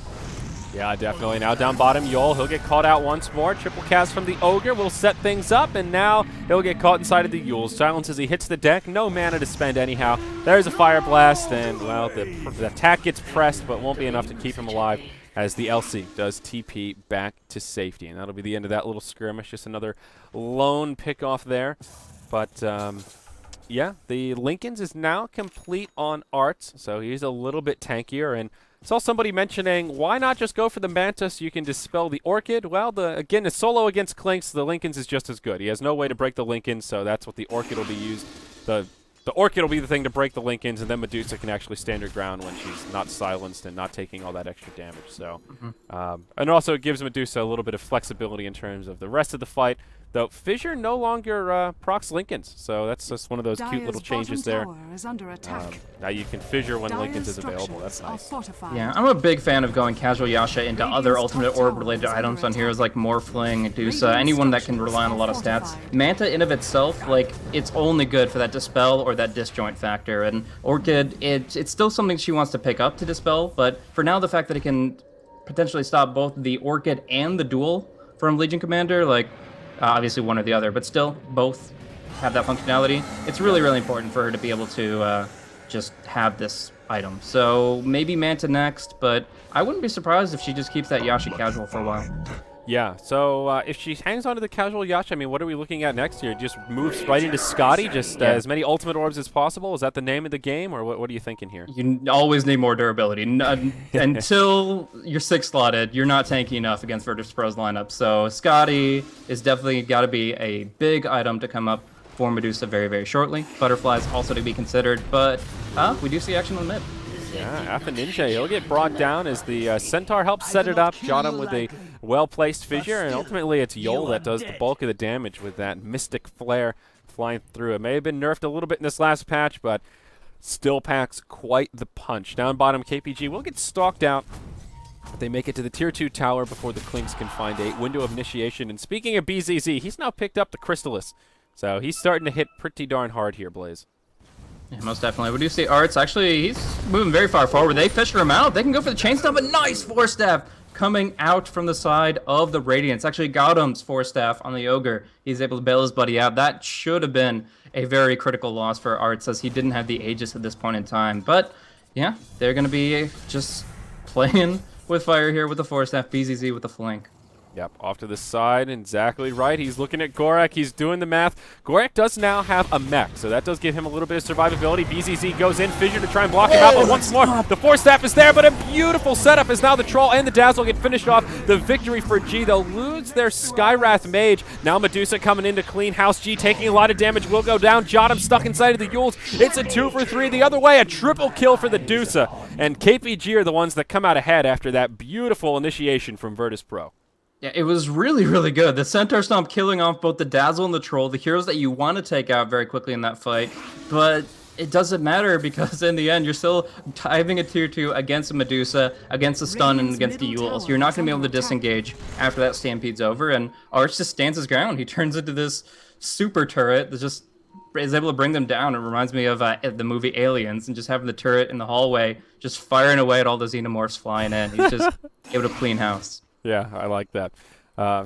Yeah, definitely. Now down bottom, Yol, he'll get caught out once more. Triple cast from the Ogre will set things up, and now he'll get caught inside of the Yules. Silence as he hits the deck. No mana to spend anyhow. There's a Fire Blast, and, well, the attack gets pressed, but won't be enough to keep him alive as the LC does TP back to safety. And that'll be the end of that little skirmish. Just another lone pick-off there. But, yeah, the Lincolns is now complete on Arts, so he's a little bit tankier, and saw somebody mentioning, why not just go for the Manta so you can dispel the Orchid? Well, again, a solo against Klinks, the Lincolns is just as good. He has no way to break the Lincolns, so that's what the Orchid will be used. The Orchid will be the thing to break the Lincolns, and then Medusa can actually stand her ground when she's not silenced and not taking all that extra damage. So, and also it gives Medusa a little bit of flexibility in terms of the rest of the fight. Though Fissure no longer procs Lincolns, so that's just one of those cute little changes there. Now you can Fissure when Lincolns is available. That's nice. Yeah, I'm a big fan of going casual Yasha into other ultimate orb-related items on heroes like Morphling, Medusa, anyone that can rely on a lot of stats. Manta in of itself, like, it's only good for that dispel or that disjoint factor, and Orchid, it's still something she wants to pick up to dispel, but for now the fact that it can potentially stop both the Orchid and the duel from Legion Commander, like, obviously one or the other, but still both have that functionality. It's really, really important for her to be able to just have this item. So maybe Manta next, but I wouldn't be surprised if she just keeps that Yashi casual for a while. Yeah, so if she hangs on to the casual Yash, I mean, what are we looking at next here? Just moves right into Scotty, just as many ultimate orbs as possible? Is that the name of the game, or what are you thinking here? You always need more durability. Until you're 6-slotted, you're not tanky enough against Virtus.Pro's lineup. So Scotty is definitely got to be a big item to come up for Medusa very, very shortly. Butterflies also to be considered, but we do see action on the mid. Yeah, Alpha Ninja, he'll get brought down as the Centaur helps set it up, shot him with a well-placed fissure, and ultimately it's Yol that does the bulk of the damage with that Mystic Flare flying through. It may have been nerfed a little bit in this last patch, but still packs quite the punch. Down bottom, KPG will get stalked out. They make it to the Tier 2 tower before the Clinks can find a window of initiation. And speaking of BZZ, he's now picked up the Crystallis, so he's starting to hit pretty darn hard here, Blaze. Yeah, most definitely. We do see Arts. Actually, he's moving very far forward. They fisher him out. They can go for the chain stomp, but nice Force Staff coming out from the side of the Radiance. Actually, Gautam's Force Staff on the Ogre. He's able to bail his buddy out. That should have been a very critical loss for Arts, as he didn't have the Aegis at this point in time. But, yeah, they're going to be just playing with fire here with the Force Staff. BZZ with the flank. Yep, off to the side, exactly right. He's looking at Gorak. He's doing the math. Gorak does now have a mech, so that does give him a little bit of survivability. BZZ goes in, Fissure to try and block him out, but once more, the Force Staff is there, but a beautiful setup as now the Troll and the Dazzle get finished off. The victory for G. They'll lose their Skywrath Mage. Now Medusa coming in to clean house. G taking a lot of damage, will go down. Jotum stuck inside of the Yules. It's a 2 for 3 the other way, a triple kill for the Dusa. And KPG are the ones that come out ahead after that beautiful initiation from Virtus.Pro. Yeah, it was really, really good. The Centaur Stomp killing off both the Dazzle and the Troll, the heroes that you want to take out very quickly in that fight. But it doesn't matter because in the end, you're still having a Tier 2 against a Medusa, against a stun, and against the Eul. So you're not going to be able to disengage after that Stampede's over. And Arch just stands his ground. He turns into this super turret that just is able to bring them down. It reminds me of the movie Aliens, and just having the turret in the hallway just firing away at all the Xenomorphs flying in. He's just able to clean house. Yeah, I like that.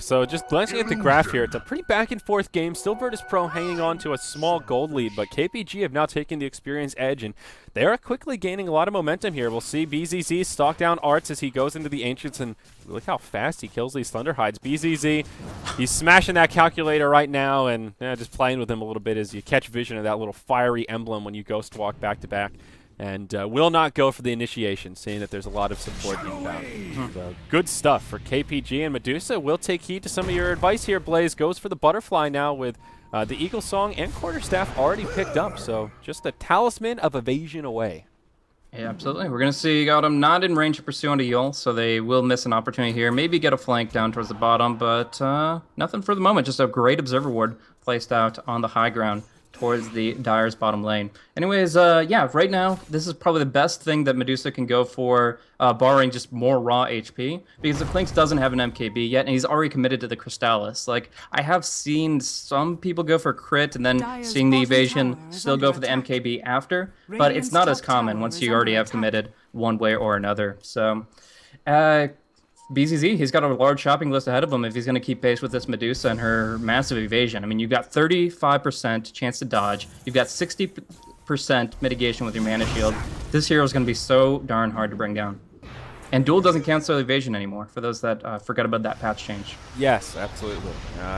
So just glancing at the graph here, it's a pretty back-and-forth game. Still Virtus.Pro hanging on to a small gold lead, but KPG have now taken the experience edge, and they are quickly gaining a lot of momentum here. We'll see BZZ stalk down Arts as he goes into the Ancients, and look how fast he kills these Thunderhides. BZZ, he's smashing that calculator right now, and just playing with him a little bit as you catch vision of that little fiery emblem when you Ghost Walk back-to-back. And will not go for the initiation, seeing that there's a lot of support inbound. So good stuff for KPG and Medusa. We'll take heed to some of your advice here, Blaze. Goes for the Butterfly now with the Eagle Song and Quarterstaff already picked up. So just a Talisman of Evasion away. Yeah, absolutely. We're going to see Gautam not in range to pursue onto Yul, so they will miss an opportunity here. Maybe get a flank down towards the bottom, but nothing for the moment. Just a great Observer Ward placed out on the high ground towards the Dire's bottom lane. Anyways, yeah, right now, this is probably the best thing that Medusa can go for, barring just more raw HP, because the Clinks doesn't have an MKB yet, and he's already committed to the Crystallis. Like, I have seen some people go for crit, and then seeing the evasion still go for the MKB after, but it's not as common once you already have committed one way or another. So, BZZ, he's got a large shopping list ahead of him if he's going to keep pace with this Medusa and her massive evasion. I mean, you've got 35% chance to dodge. You've got 60% mitigation with your mana shield. This hero is going to be so darn hard to bring down. And duel doesn't cancel evasion anymore, for those that forgot about that patch change. Yes, absolutely.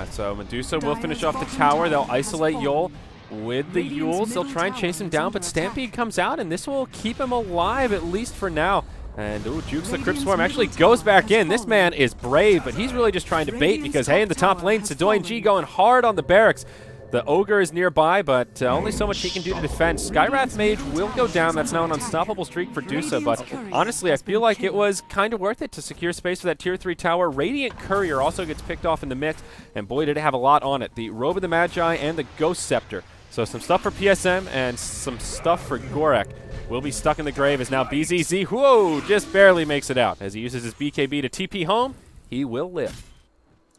So Medusa will finish off the tower. They'll isolate Yul with the Yules. They'll try and chase him down, but Stampede comes out, and this will keep him alive, at least for now. And, Jukes the Crypt Swarm actually goes back in. This man is brave, but he's really just trying to bait because, hey, in the top lane, Sedoy and G going hard on the barracks. The Ogre is nearby, but only so much he can do to defend. Skywrath Mage will go down. That's now an unstoppable streak for Dusa, but honestly, I feel like it was kind of worth it to secure space for that Tier 3 tower. Radiant Courier also gets picked off in the mix, and boy, did it have a lot on it. The Robe of the Magi and the Ghost Scepter. So some stuff for PSM and some stuff for Gorak. Will be stuck in the grave as now BZZ, whoa, just barely makes it out. As he uses his BKB to TP home, he will live.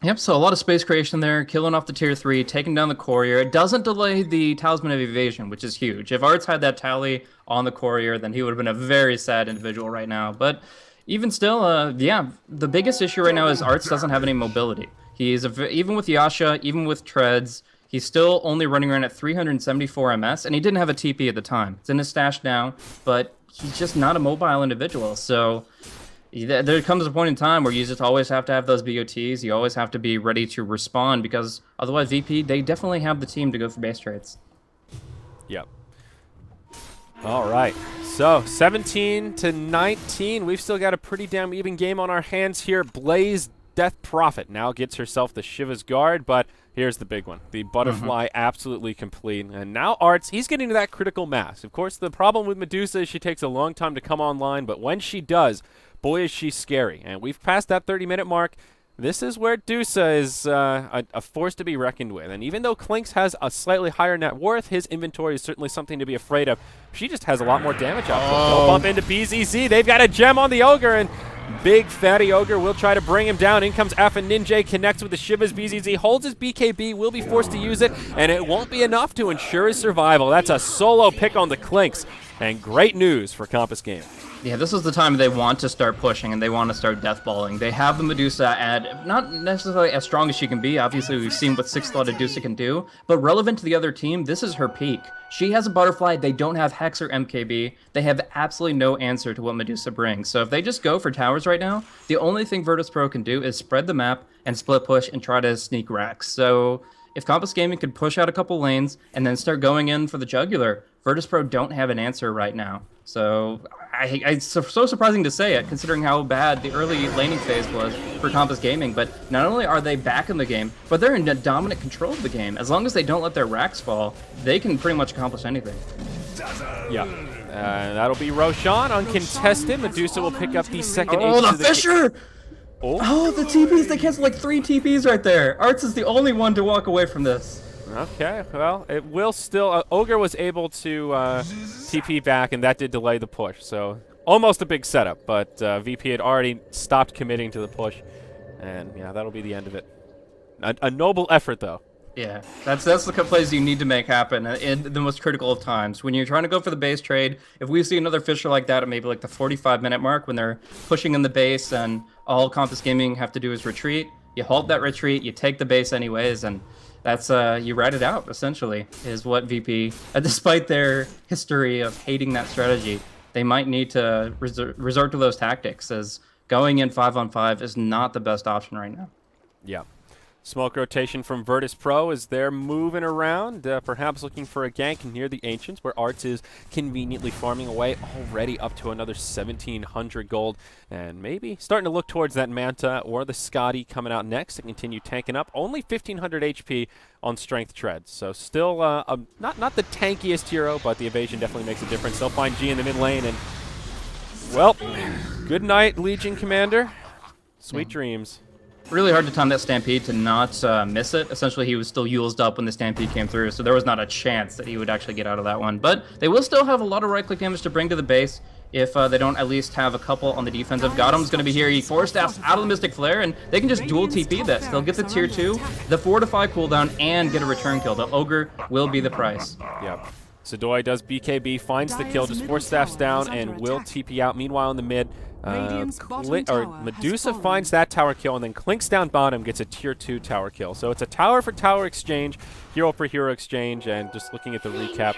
Yep, so a lot of space creation there, killing off the Tier 3, taking down the Courier. It doesn't delay the Talisman of Evasion, which is huge. If Arts had that tally on the Courier, then he would have been a very sad individual right now. But even still, yeah, the biggest issue right now is Arts doesn't have any mobility. Even with Yasha, even with Treads, he's still only running around at 374 MS, and he didn't have a TP at the time. It's in his stash now, but he's just not a mobile individual. So there comes a point in time where you just always have to have those BOTs. You always have to be ready to respond, because otherwise VP, they definitely have the team to go for base trades. Yep. All right. So 17-19. We've still got a pretty damn even game on our hands here. Blaze Death Prophet now gets herself the Shiva's Guard, but here's the big one. The Butterfly absolutely complete. And now Arts, he's getting to that critical mass. Of course, the problem with Medusa is she takes a long time to come online, but when she does, boy, is she scary. And we've passed that 30-minute mark. This is where Dusa is a force to be reckoned with. And even though Clinks has a slightly higher net worth, his inventory is certainly something to be afraid of. She just has a lot more damage output. They'll bump into BZZ. They've got a gem on the Ogre, and big fatty Ogre will try to bring him down. In comes F, and Ninja connects with the Shivas. BZZ holds his BKB, will be forced to use it, and it won't be enough to ensure his survival. That's a solo pick on the Clinks, and great news for Compass Game. Yeah, this is the time they want to start pushing and they want to start deathballing. They have the Medusa at not necessarily as strong as she can be. Obviously, we've seen what 6-slot Medusa can do, but relevant to the other team, this is her peak. She has a Butterfly. They don't have Hex or MKB. They have absolutely no answer to what Medusa brings. So if they just go for towers right now, the only thing Virtus.Pro can do is spread the map and split push and try to sneak racks. So if Compass Gaming could push out a couple lanes and then start going in for the jugular, Virtus.Pro don't have an answer right now. So it's so surprising to say it, considering how bad the early laning phase was for Compass Gaming. But not only are they back in the game, but they're in dominant control of the game. As long as they don't let their racks fall, they can pretty much accomplish anything. Yeah. That'll be Roshan uncontested. Medusa will pick up the second. Oh, the Fisher! Oh, the TPs. They canceled like 3 TPs right there. Arts is the only one to walk away from this. Okay, well, it will still... Ogre was able to TP back, and that did delay the push. So almost a big setup, but VP had already stopped committing to the push. And, yeah, that'll be the end of it. A noble effort, though. Yeah, that's the plays you need to make happen in the most critical of times. When you're trying to go for the base trade, if we see another Fisher like that at maybe like the 45-minute mark when they're pushing in the base and all Compass Gaming have to do is retreat, you halt that retreat, you take the base anyways, and that's you ride it out, essentially, is what VP, despite their history of hating that strategy, they might need to resort to those tactics, as going in 5-on-5 is not the best option right now. Yeah. Smoke rotation from Virtus.Pro as they're moving around, perhaps looking for a gank near the Ancients, where Arts is conveniently farming away, already up to another 1,700 gold, and maybe starting to look towards that Manta or the Scotty coming out next to continue tanking up. Only 1,500 HP on Strength Treads, so still not the tankiest hero, but the evasion definitely makes a difference. They'll find G in the mid lane, and, well, good night, Legion Commander. Sweet dreams. Really hard to time that Stampede to not miss it. Essentially, he was still used up when the Stampede came through, so there was not a chance that he would actually get out of that one. But they will still have a lot of right-click damage to bring to the base if they don't at least have a couple on the defensive. Gothem's going to be here. He forced out of the Mystic Flare, and they can just dual TP this. They'll get the tier 2, the Fortify cooldown, and get a return kill. The Ogre will be the price. Yep. Sadoy does BKB, finds the kill, just 4 staffs down, and will TP out. Meanwhile, in the mid, Medusa finds that tower kill, and then Clinks down bottom gets a tier 2 tower kill. So it's a tower for tower exchange, hero for hero exchange, and just looking at the recap,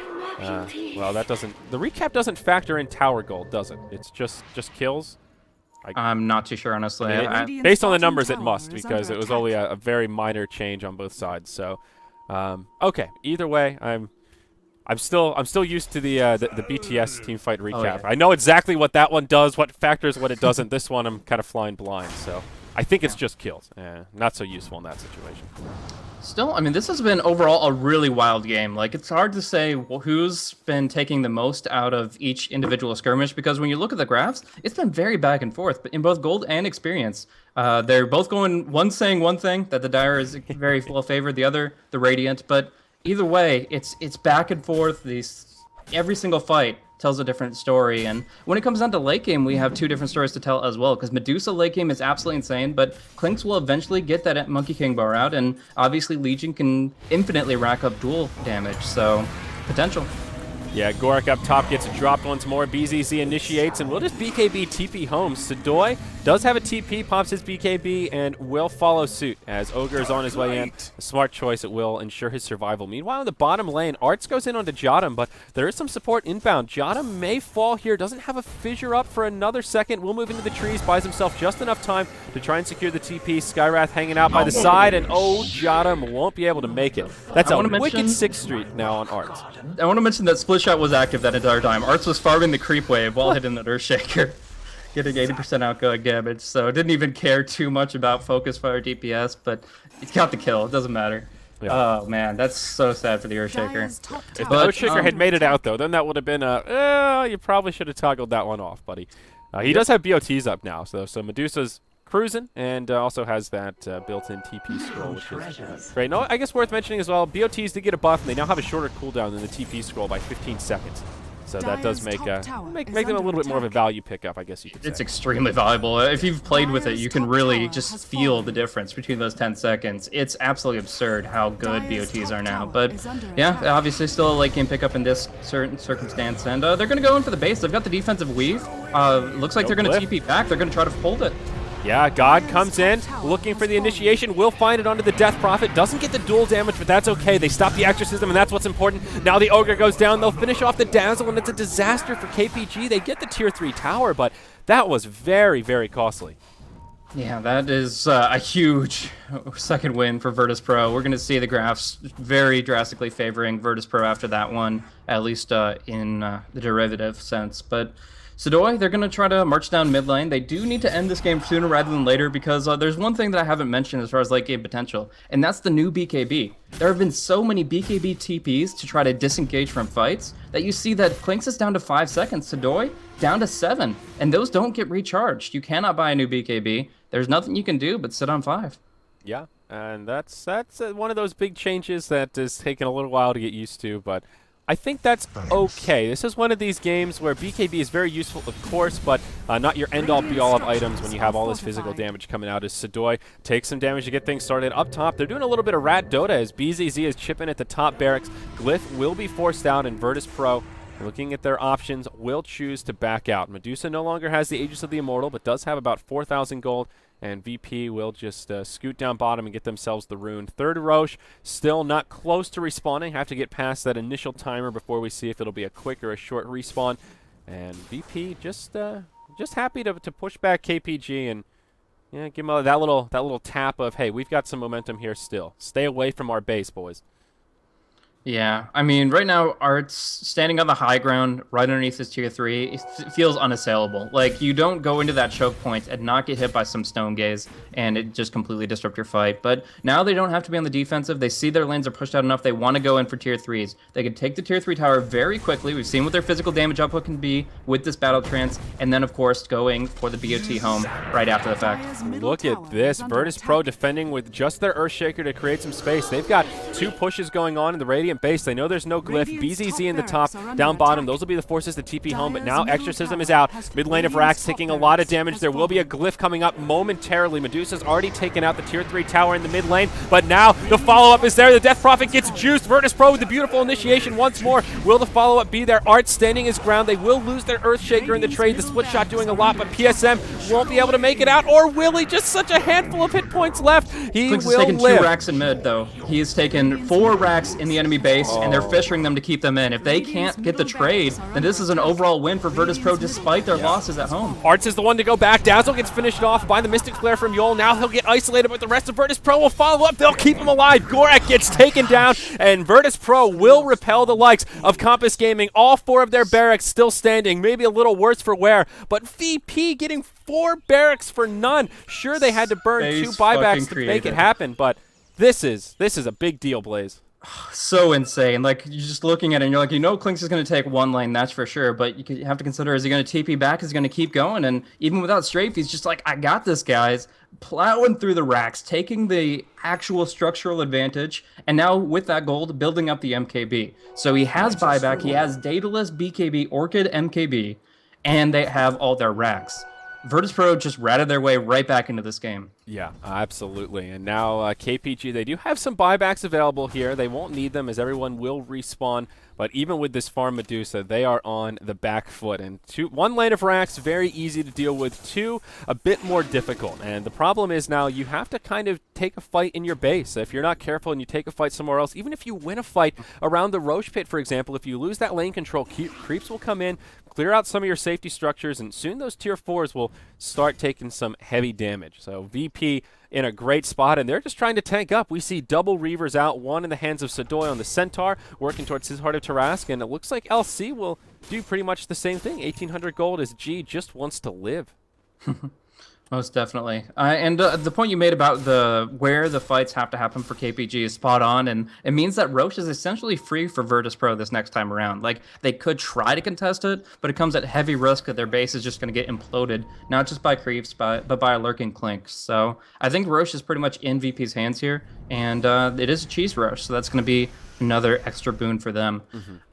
well, that doesn't... The recap doesn't factor in tower gold, does it? It's just kills? I'm not too sure, honestly. Based on the numbers, it must, because it was only a very minor change on both sides. So, okay, either way, I'm still used to the BTS team fight recap. Oh, yeah. I know exactly what that one does, what factors, what it doesn't. This one I'm kind of flying blind, so I think it's just kills. Not so useful in that situation. Still, I mean, this has been overall a really wild game. Like, it's hard to say who's been taking the most out of each individual skirmish, because when you look at the graphs, it's been very back and forth in both gold and experience. They're both going, one saying one thing, that the Dire is very well favored, the other, the Radiant, but either way, it's back and forth. Every single fight tells a different story, and when it comes down to late game, we have 2 different stories to tell as well, because Medusa late game is absolutely insane, but Clinks will eventually get that Monkey King bar out, and obviously Legion can infinitely rack up dual damage, so potential. Yeah, Gorik up top gets dropped once more. BZZ initiates, and we'll just BKB TP home. Sadoy Does have a TP, pops his BKB, and will follow suit as Ogre is on his way in. A smart choice. It will ensure his survival. Meanwhile, in the bottom lane, Arts goes in onto Jotum, but there is some support inbound. Jotum may fall here. Doesn't have a fissure up for another second. Will move into the trees. Buys himself just enough time to try and secure the TP. Skywrath hanging out by the side, and Jotum won't be able to make it. That's a wicked 6th streak now on Arts. I want to mention that Split Shot was active that entire time. Arts was farming the creep wave while hitting the Earthshaker, getting 80% outgoing damage, so didn't even care too much about focus fire DPS, but he got the kill. It doesn't matter. Yeah. Oh man, that's so sad for the Earthshaker. If the Earthshaker had made it out though, then that would have been you probably should have toggled that one off, buddy. He does have BOTs up now, so Medusa's cruising, and also has that built-in TP scroll, which is great. No, I guess worth mentioning as well, BOTs did get a buff, and they now have a shorter cooldown than the TP scroll by 15 seconds. So that does make them a little bit more of a value pickup, I guess you could say. It's extremely valuable. If you've played with it, you can really just feel the difference between those 10 seconds. It's absolutely absurd how good BOTs are now. But yeah, obviously still a late game pickup in this certain circumstance. And they're going to go in for the base. They've got the defensive weave. Looks like they're going to TP back. They're going to try to hold it. Yeah, God comes in, looking for the initiation, will find it onto the Death Prophet, doesn't get the dual damage, but that's okay. They stop the Exorcism, and that's what's important. Now the Ogre goes down, they'll finish off the Dazzle, and it's a disaster for KPG. They get the Tier 3 tower, but that was very, very costly. Yeah, that is a huge second win for Virtus.Pro. We're going to see the graphs very drastically favoring Virtus.Pro after that one, at least in the derivative sense. But Sidoi, they're going to try to march down mid lane. They do need to end this game sooner rather than later because there's one thing that I haven't mentioned as far as late game potential, and that's the new BKB. There have been so many BKB TPs to try to disengage from fights that you see that Clinks is down to 5 seconds, Sidoi down to 7, and those don't get recharged. You cannot buy a new BKB. There's nothing you can do but sit on 5. Yeah, and that's one of those big changes that is taking a little while to get used to, but I think that's okay. This is one of these games where BKB is very useful, of course, but not your end-all, be-all of items when you have all this physical damage coming out. As Sidoi takes some damage to get things started up top. They're doing a little bit of rat Dota as BZZ is chipping at the top barracks. Glyph will be forced out, and Virtus.Pro, looking at their options, will choose to back out. Medusa no longer has the Aegis of the Immortal, but does have about 4,000 gold. And VP will just scoot down bottom and get themselves the rune. Third Roche, still not close to respawning. Have to get past that initial timer before we see if it'll be a quick or a short respawn. And VP just happy to push back KPG and give them that little tap of, hey, we've got some momentum here still. Stay away from our base, boys. Yeah, I mean, right now, Art's standing on the high ground right underneath his Tier 3. It feels unassailable. Like, you don't go into that choke point and not get hit by some Stone Gaze, and it just completely disrupt your fight. But now they don't have to be on the defensive. They see their lanes are pushed out enough. They want to go in for Tier 3s. They can take the Tier 3 tower very quickly. We've seen what their physical damage output can be with this Battle Trance, and then, of course, going for the BOT home right after the fact. Look at this. Virtus.Pro defending with just their Earthshaker to create some space. They've got 2 pushes going on in the Radiant base. They know there's no Glyph. BZZ in the top, down bottom. Those will be the forces to TP home, but now Exorcism is out. Mid lane of Rax taking a lot of damage. There will be a Glyph coming up momentarily. Medusa's already taken out the Tier 3 tower in the mid lane, but now the follow-up is there. The Death Prophet gets juiced. Virtus.Pro with the beautiful initiation once more. Will the follow-up be there? Art standing his ground. They will lose their Earthshaker in the trade. The split shot doing a lot, but PSM won't be able to make it out, or will he? Just such a handful of hit points left. He Clinks will has taken live. 2 racks in mid, though. He has taken 4 racks in the enemy base, and they're fissuring them to keep them in. If they can't get the trade, then this is an overall win for Virtus.Pro despite their losses at home. Arts is the one to go back. Dazzle gets finished off by the Mystic Flare from Yol. Now he'll get isolated, but the rest of Virtus.Pro will follow up. They'll keep him alive. Gorak gets taken down, and Virtus.Pro will repel the likes of Compass Gaming. All 4 of their barracks still standing, maybe a little worse for wear, but VP getting 4 barracks for none. Sure, they had to burn 2 buybacks to make it happen, but this is a big deal, Blaze. So insane. Like, you're just looking at it and you're like, Clinks is going to take 1 lane, that's for sure, but you have to consider, is he going to TP back? Is he going to keep going? And even without strafe, he's just like, I got this, guys. Plowing through the racks, taking the actual structural advantage, and now with that gold, building up the MKB. So he has buyback, he has Daedalus, BKB, Orchid, MKB, and they have all their racks. Virtus.Pro just ratted their way right back into this game. Yeah, absolutely. And now KPG, they do have some buybacks available here. They won't need them as everyone will respawn. But even with this farm Medusa, they are on the back foot. And one lane of racks, very easy to deal with. Two, a bit more difficult. And the problem is now you have to kind of take a fight in your base. If you're not careful and you take a fight somewhere else, even if you win a fight around the Roche pit, for example, if you lose that lane control, creeps will come in, clear out some of your safety structures, and soon those tier 4s will start taking some heavy damage. So VP in a great spot, and they're just trying to tank up. We see double Reavers out, one in the hands of Sadoy on the Centaur, working towards his Heart of Tarrasque, and it looks like LC will do pretty much the same thing. 1,800 gold as G just wants to live. Most definitely. And the point you made about where the fights have to happen for KPG is spot on, and it means that Roche is essentially free for Virtus.Pro this next time around. Like, they could try to contest it, but it comes at heavy risk that their base is just going to get imploded, not just by creeps, but by a lurking Clink. So I think Roche is pretty much in VP's hands here, and it is a cheese Roche, so that's going to be another extra boon for them.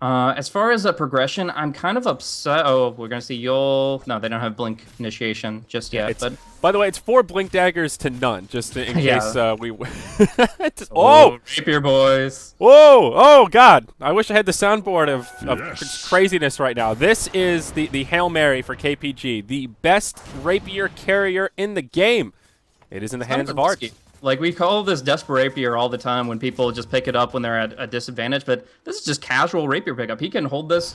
As far as progression, I'm kind of upset. Oh, we're going to see Yol. No, they don't have Blink initiation just yet. But by the way, it's 4 Blink Daggers to none, just in case we oh, Rapier boys. Whoa! Oh, God. I wish I had the soundboard of craziness right now. This is the Hail Mary for KPG, the best Rapier carrier in the game. It is in the hands of Arts. Like, we call this Desperate Rapier all the time when people just pick it up when they're at a disadvantage, but this is just casual Rapier pickup. He can hold this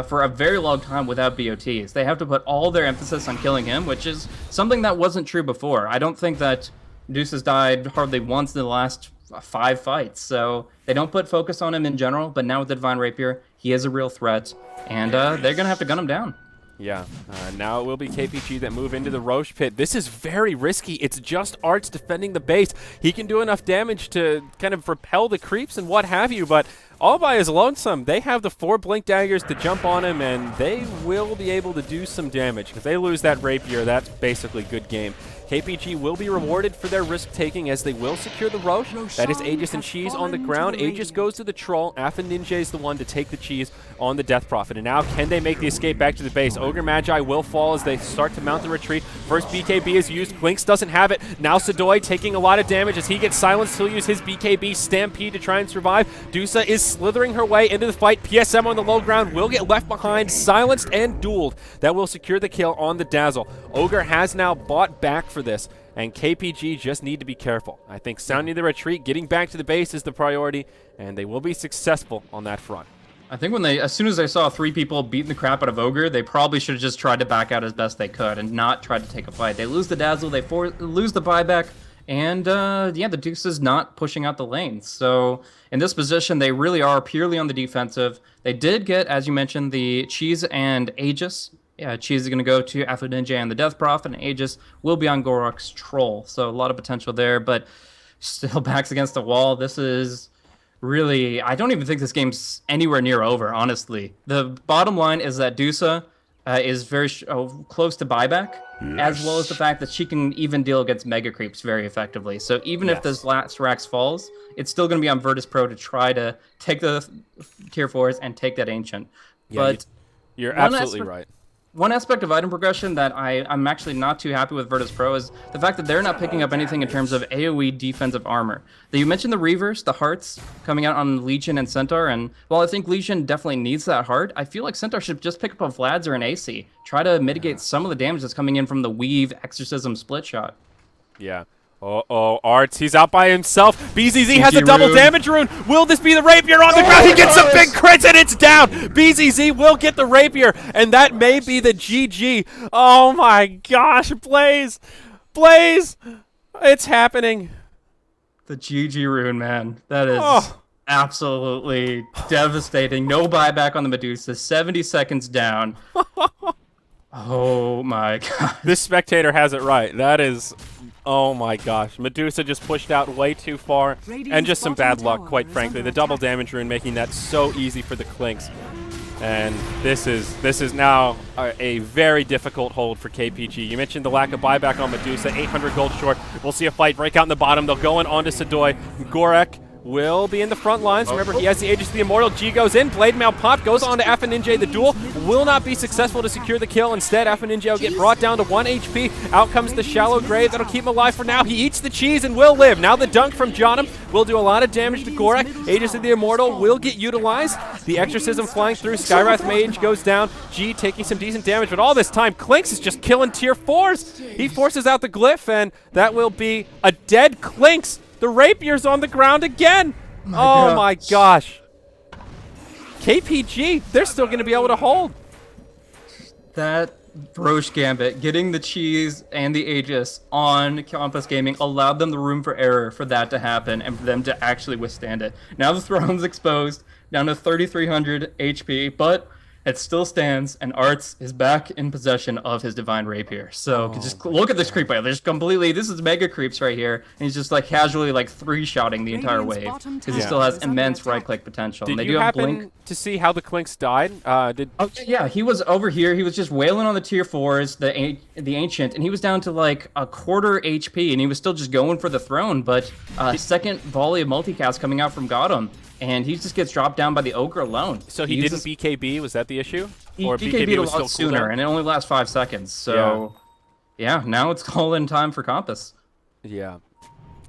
for a very long time without BOTs. They have to put all their emphasis on killing him, which is something that wasn't true before. I don't think that Deuce has died hardly once in the last 5 fights, so they don't put focus on him in general, but now with the Divine Rapier, he is a real threat, and they're going to have to gun him down. Yeah, now it will be KPG that move into the Roche pit. This is very risky. It's just Arts defending the base. He can do enough damage to kind of repel the creeps and what have you, but all by his lonesome. They have the 4 Blink Daggers to jump on him, and they will be able to do some damage. If they lose that Rapier, that's basically good game. KPG will be rewarded for their risk-taking as they will secure the Roche. That is Aegis and Cheese on the ground. Aegis goes to the Troll. Alpha Ninja is the one to take the Cheese on the Death Prophet. And now, can they make the escape back to the base? Ogre Magi will fall as they start to mount the retreat. First BKB is used. Quinks doesn't have it. Now Sadoy taking a lot of damage as he gets silenced. He'll use his BKB Stampede to try and survive. Dusa is slithering her way into the fight. PSM on the low ground will get left behind, silenced and dueled. That will secure the kill on the Dazzle. Ogre has now bought back for this, and KPG just need to be careful. I think sounding the retreat, getting back to the base is the priority, and they will be successful on that front. I think as soon as they saw 3 people beating the crap out of Ogre, they probably should have just tried to back out as best they could and not tried to take a fight. They lose the Dazzle, they lose the buyback, and yeah, the Deuce is not pushing out the lanes. So in this position, they really are purely on the defensive. They did get, as you mentioned, the Cheese and Aegis. Yeah, Cheese is going to go to Alpha Ninja and the Death Prophet, and Aegis will be on Gorok's Troll. So a lot of potential there, but still backs against the wall. This is really, I don't even think this game's anywhere near over, honestly. The bottom line is that Dusa is very close to buyback, as well as the fact that she can even deal against Mega Creeps very effectively. So even if this last Rax falls, it's still going to be on Virtus.Pro to try to take the tier 4s and take that Ancient. Yeah, but you're absolutely right. One aspect of item progression that I'm actually not too happy with Virtus.Pro is the fact that they're not picking up anything in terms of AoE defensive armor. You mentioned the Reavers, the Hearts, coming out on Legion and Centaur, and while I think Legion definitely needs that Heart, I feel like Centaur should just pick up a Vlad's or an AC. Try to mitigate some of the damage that's coming in from the Weave, Exorcism, Split Shot. Yeah. Uh-oh, Arts, he's out by himself. BZZ has a double damage rune. Will this be the Rapier on the ground? He gets a big crit and it's down. BZZ will get the Rapier, and that may be the GG. Oh my gosh, Blaze. Blaze, it's happening. The GG rune, man. That is absolutely devastating. No buyback on the Medusa. 70 seconds down. Oh my god. This spectator has it right. That is... Oh my gosh, Medusa just pushed out way too far, and just some bad luck, quite frankly. The double damage rune making that so easy for the Clinks. And this is now a very difficult hold for KPG. You mentioned the lack of buyback on Medusa, 800 gold short. We'll see a fight break out in the bottom. They'll go in onto Sadoy. Gorek will be in the front lines. Remember, he has the Aegis of the Immortal. G goes in. Blade Mail pop. Goes on to Afaninja. The duel will not be successful to secure the kill. Instead, Afaninja will get brought down to 1 HP. Out comes the Shallow Grave. That'll keep him alive for now. He eats the cheese and will live. Now the dunk from Johnum will do a lot of damage to Gorak. Aegis of the Immortal will get utilized. The Exorcism flying through. Skywrath Mage goes down. G taking some decent damage. But all this time, Clinks is just killing tier 4s. He forces out the Glyph, and that will be a dead Clinks. The Rapier's on the ground again. My gosh. KPG, they're still going to be able to hold. That Roche Gambit, getting the cheese and the Aegis on Compass Gaming allowed them the room for error for that to happen and for them to actually withstand it. Now the throne's exposed, down to 3,300 HP, but it still stands, and Arts is back in possession of his Divine Rapier. So just look at this creep wave. There's completely, this is mega creeps right here, and he's just like casually like 3-shotting the entire wave because he still has immense right-click potential. Did you happen to see how the Clinks died? Yeah, he was over here. He was just wailing on the tier 4s, the Ancient, and he was down to like a quarter HP, and he was still just going for the throne, but second volley of multicast coming out from Gotham. And he just gets dropped down by the Ogre alone. So he didn't BKB? Was that the issue? Or BKB was a lot sooner, and it only lasts 5 seconds. So, yeah, now it's all in time for Compass. Yeah.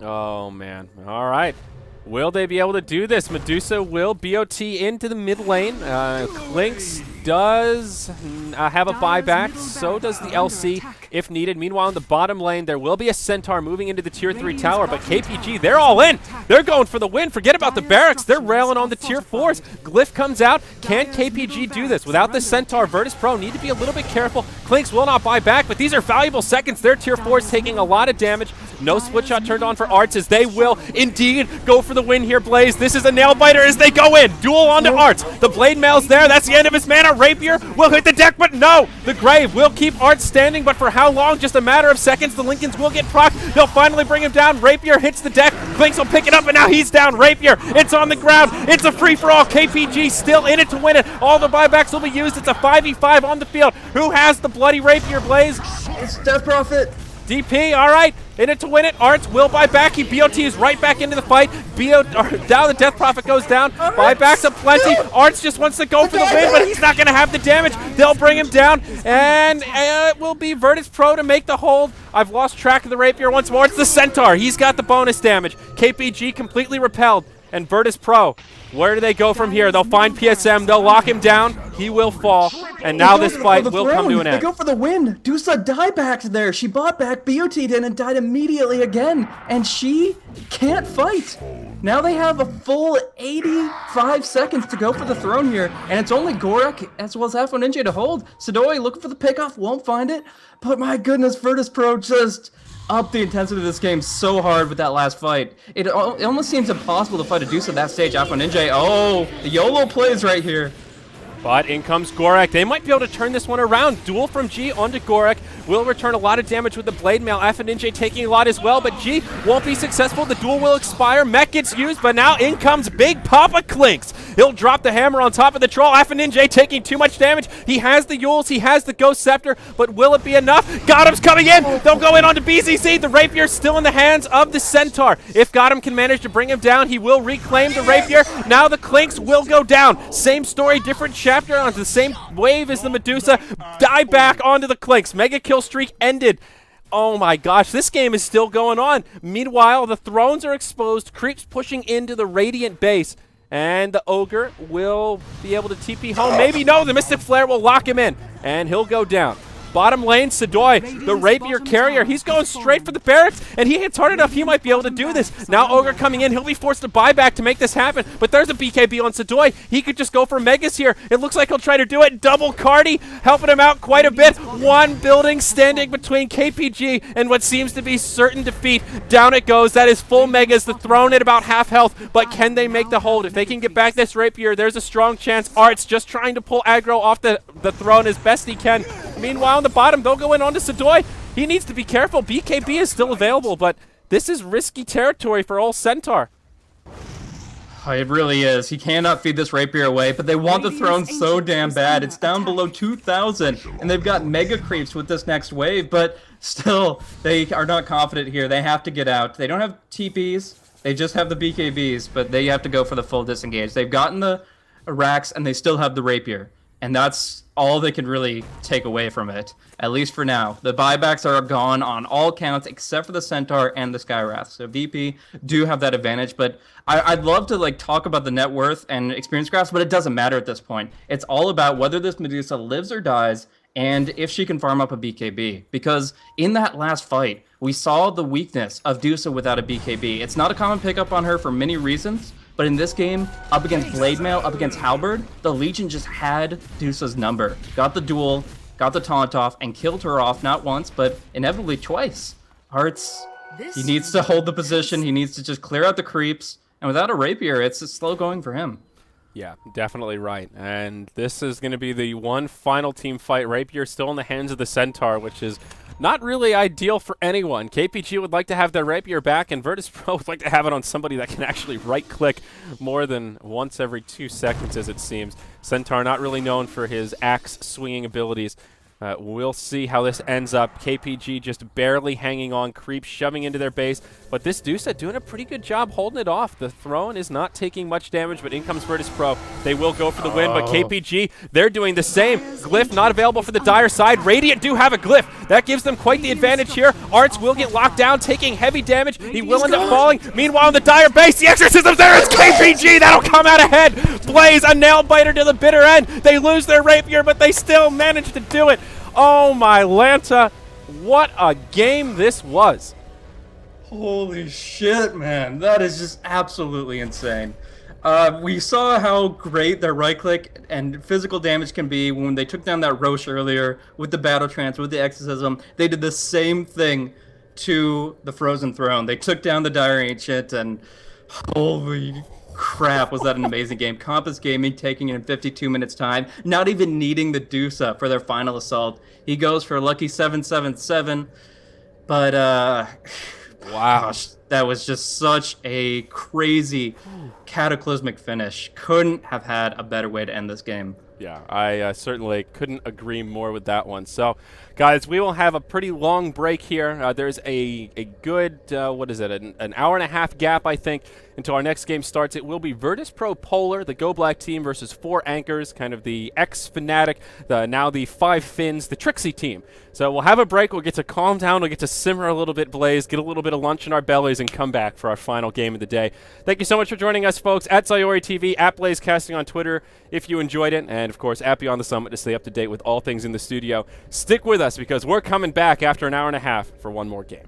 Oh, man. All right. Will they be able to do this? Medusa will BOT into the mid lane. Clinks does have a buyback. So does the LC if needed. Meanwhile, in the bottom lane, there will be a Centaur moving into the tier 3 tower. But KPG, they're all in. They're going for the win. Forget about the barracks. They're railing on the tier 4s. Glyph comes out. Can KPG do this? Without the Centaur, Virtus.Pro need to be a little bit careful. Clinks will not buy back, but these are valuable seconds. Their tier 4s taking a lot of damage. No split shot turned on for Arts as they will indeed go for the win here, Blaze. This is a nail biter as they go in. Duel onto Arts. The Blade Mail's there. That's the end of his mana. Rapier will hit the deck, but no. The Grave will keep Arts standing, but for how long? Just a matter of seconds. The Lincolns will get proc. They'll finally bring him down. Rapier hits the deck. Clinks will pick it up, and now he's down. Rapier, it's on the ground. It's a free-for-all. KPG still in it to win it. All the buybacks will be used. It's a 5v5 on the field. Who has the bloody Rapier, Blaze? It's Death Prophet. DP, all right, in it to win it. Arts will buy back. He BOTs right back into the fight. Down the Death Prophet goes down. Buybacks aplenty. Arts just wants to go for the win, but he's not going to have the damage. They'll bring him down, and it will be Virtus.Pro to make the hold. I've lost track of the Rapier once more. It's the Centaur. He's got the bonus damage. KPG completely repelled, and Virtus.Pro, where do they go from here? They'll find PSM. They'll lock him down. He will fall, and now this fight will come to an end. They go for the win. Dusa diebacked there. She bought back, BOT'd in, and died immediately again. And she can't fight. Now they have a full 85 seconds to go for the throne here, and it's only Gorak as well as Afro Ninja to hold. Sidoi looking for the pickoff, won't find it. But my goodness, Virtus.Pro just up the intensity of this game so hard with that last fight. It almost seems impossible to fight a Deuce at that stage. Afro Ninja, oh, the YOLO plays right here. But in comes Gorak. They might be able to turn this one around. Duel from G onto Gorak. Will return a lot of damage with the Blade Mail. Afaninja taking a lot as well, but G won't be successful. The duel will expire. Mech gets used, but now in comes Big Papa Clinks. He'll drop the hammer on top of the troll. Afaninja taking too much damage. He has the Yules. He has the Ghost Scepter, but will it be enough? Gotham's coming in. They'll go in onto BZZ. The Rapier's still in the hands of the Centaur. If Gotham can manage to bring him down, he will reclaim the Rapier. Now the Clinks will go down. Same story, different chapter onto the same wave as the Medusa. Die back onto the Clinks. Mega kill streak ended. Oh my gosh, this game is still going on. Meanwhile, the thrones are exposed. Creeps pushing into the Radiant base. And the Ogre will be able to TP home. Maybe no, the Mystic Flare will lock him in. And he'll go down. Bottom lane, Sidoi, the Rapier carrier. He's going straight for the barracks, and he hits hard enough. He might be able to do this. Now Ogre coming in. He'll be forced to buy back to make this happen, but there's a BKB on Sidoi. He could just go for Megas here. It looks like he'll try to do it. Double Cardi helping him out quite a bit. One building standing between KPG and what seems to be certain defeat. Down it goes. That is full Megas. The throne at about half health, but can they make the hold? If they can get back this Rapier, there's a strong chance. Arts just trying to pull aggro off the throne as best he can. Meanwhile, on the bottom, they'll go in onto Sidoi. He needs to be careful. BKB is still available, but this is risky territory for old Centaur. Oh, it really is. He cannot feed this Rapier away, but they want the throne so damn bad. It's down below 2,000, and they've got mega creeps with this next wave, but still, they are not confident here. They have to get out. They don't have TPs. They just have the BKBs, but they have to go for the full disengage. They've gotten the racks, and they still have the rapier. And that's all they can really take away from it, at least for now. The buybacks are gone on all counts except for the Centaur and the Skywrath. So VP do have that advantage, but I'd love to like talk about the net worth and experience graphs, but it doesn't matter at this point. It's all about whether this Medusa lives or dies, and if she can farm up a BKB. Because in that last fight, we saw the weakness of Dusa without a BKB. It's not a common pickup on her for many reasons, but in this game, up against Blade Mail, up against Halberd, the Legion just had Dusa's number. Got the duel, got the taunt off, and killed her off not once, but inevitably twice. Hearts, he needs to hold the position, he needs to just clear out the creeps, and without a rapier, it's a slow going for him. Yeah, definitely right. And this is going to be the one final team fight. Rapier still in the hands of the Centaur, which is not really ideal for anyone. KPG would like to have their rapier back, and Virtus.Pro would like to have it on somebody that can actually right-click more than once every 2 seconds, as it seems. Centaur not really known for his axe-swinging abilities. We'll see how this ends up. KPG just barely hanging on, creeps shoving into their base, but this Dusa doing a pretty good job holding it off. The throne is not taking much damage, but in comes Virtus.Pro. They will go for the win, but KPG, they're doing the same. Glyph not available for the dire side. Radiant do have a Glyph. That gives them quite the advantage here. Arts will get locked down, taking heavy damage. He will end up falling. Meanwhile, in the dire base, the exorcism's there. It's KPG. That'll come out ahead. Blaze, a nail biter to the bitter end. They lose their rapier, but they still manage to do it. Oh my Lanta, what a game this was. Holy shit, man. That is just absolutely insane. We saw how great their right click and physical damage can be when they took down that Roche earlier with the Battle Trance, with the Exorcism. They did the same thing to the Frozen Throne. They took down the Dire Ancient, and holy crap, was that an amazing game. Compass Gaming taking it in 52 minutes time, not even needing the Dusa for their final assault. He goes for a lucky 777, but Wow. gosh, that was just such a crazy cataclysmic finish. Couldn't have had a better way to end this game. Yeah, I certainly couldn't agree more with that one. So, guys, we will have a pretty long break here. There's a good, what is it, an hour and a half gap, I think, until our next game starts. It will be Virtus.Pro Polar, the Go Black team, versus 4 Anchors, kind of the ex-Fnatic, now the 5 Finns, the Trixie team. So we'll have a break. We'll get to calm down. We'll get to simmer a little bit, Blaze, get a little bit of lunch in our bellies, and come back for our final game of the day. Thank you so much for joining us, folks, at Sayori TV, at BlazeCasting on Twitter, if you enjoyed it, and, of course, at Beyond the Summit to stay up to date with all things in the studio. Stick with us, because we're coming back after an hour and a half for one more game.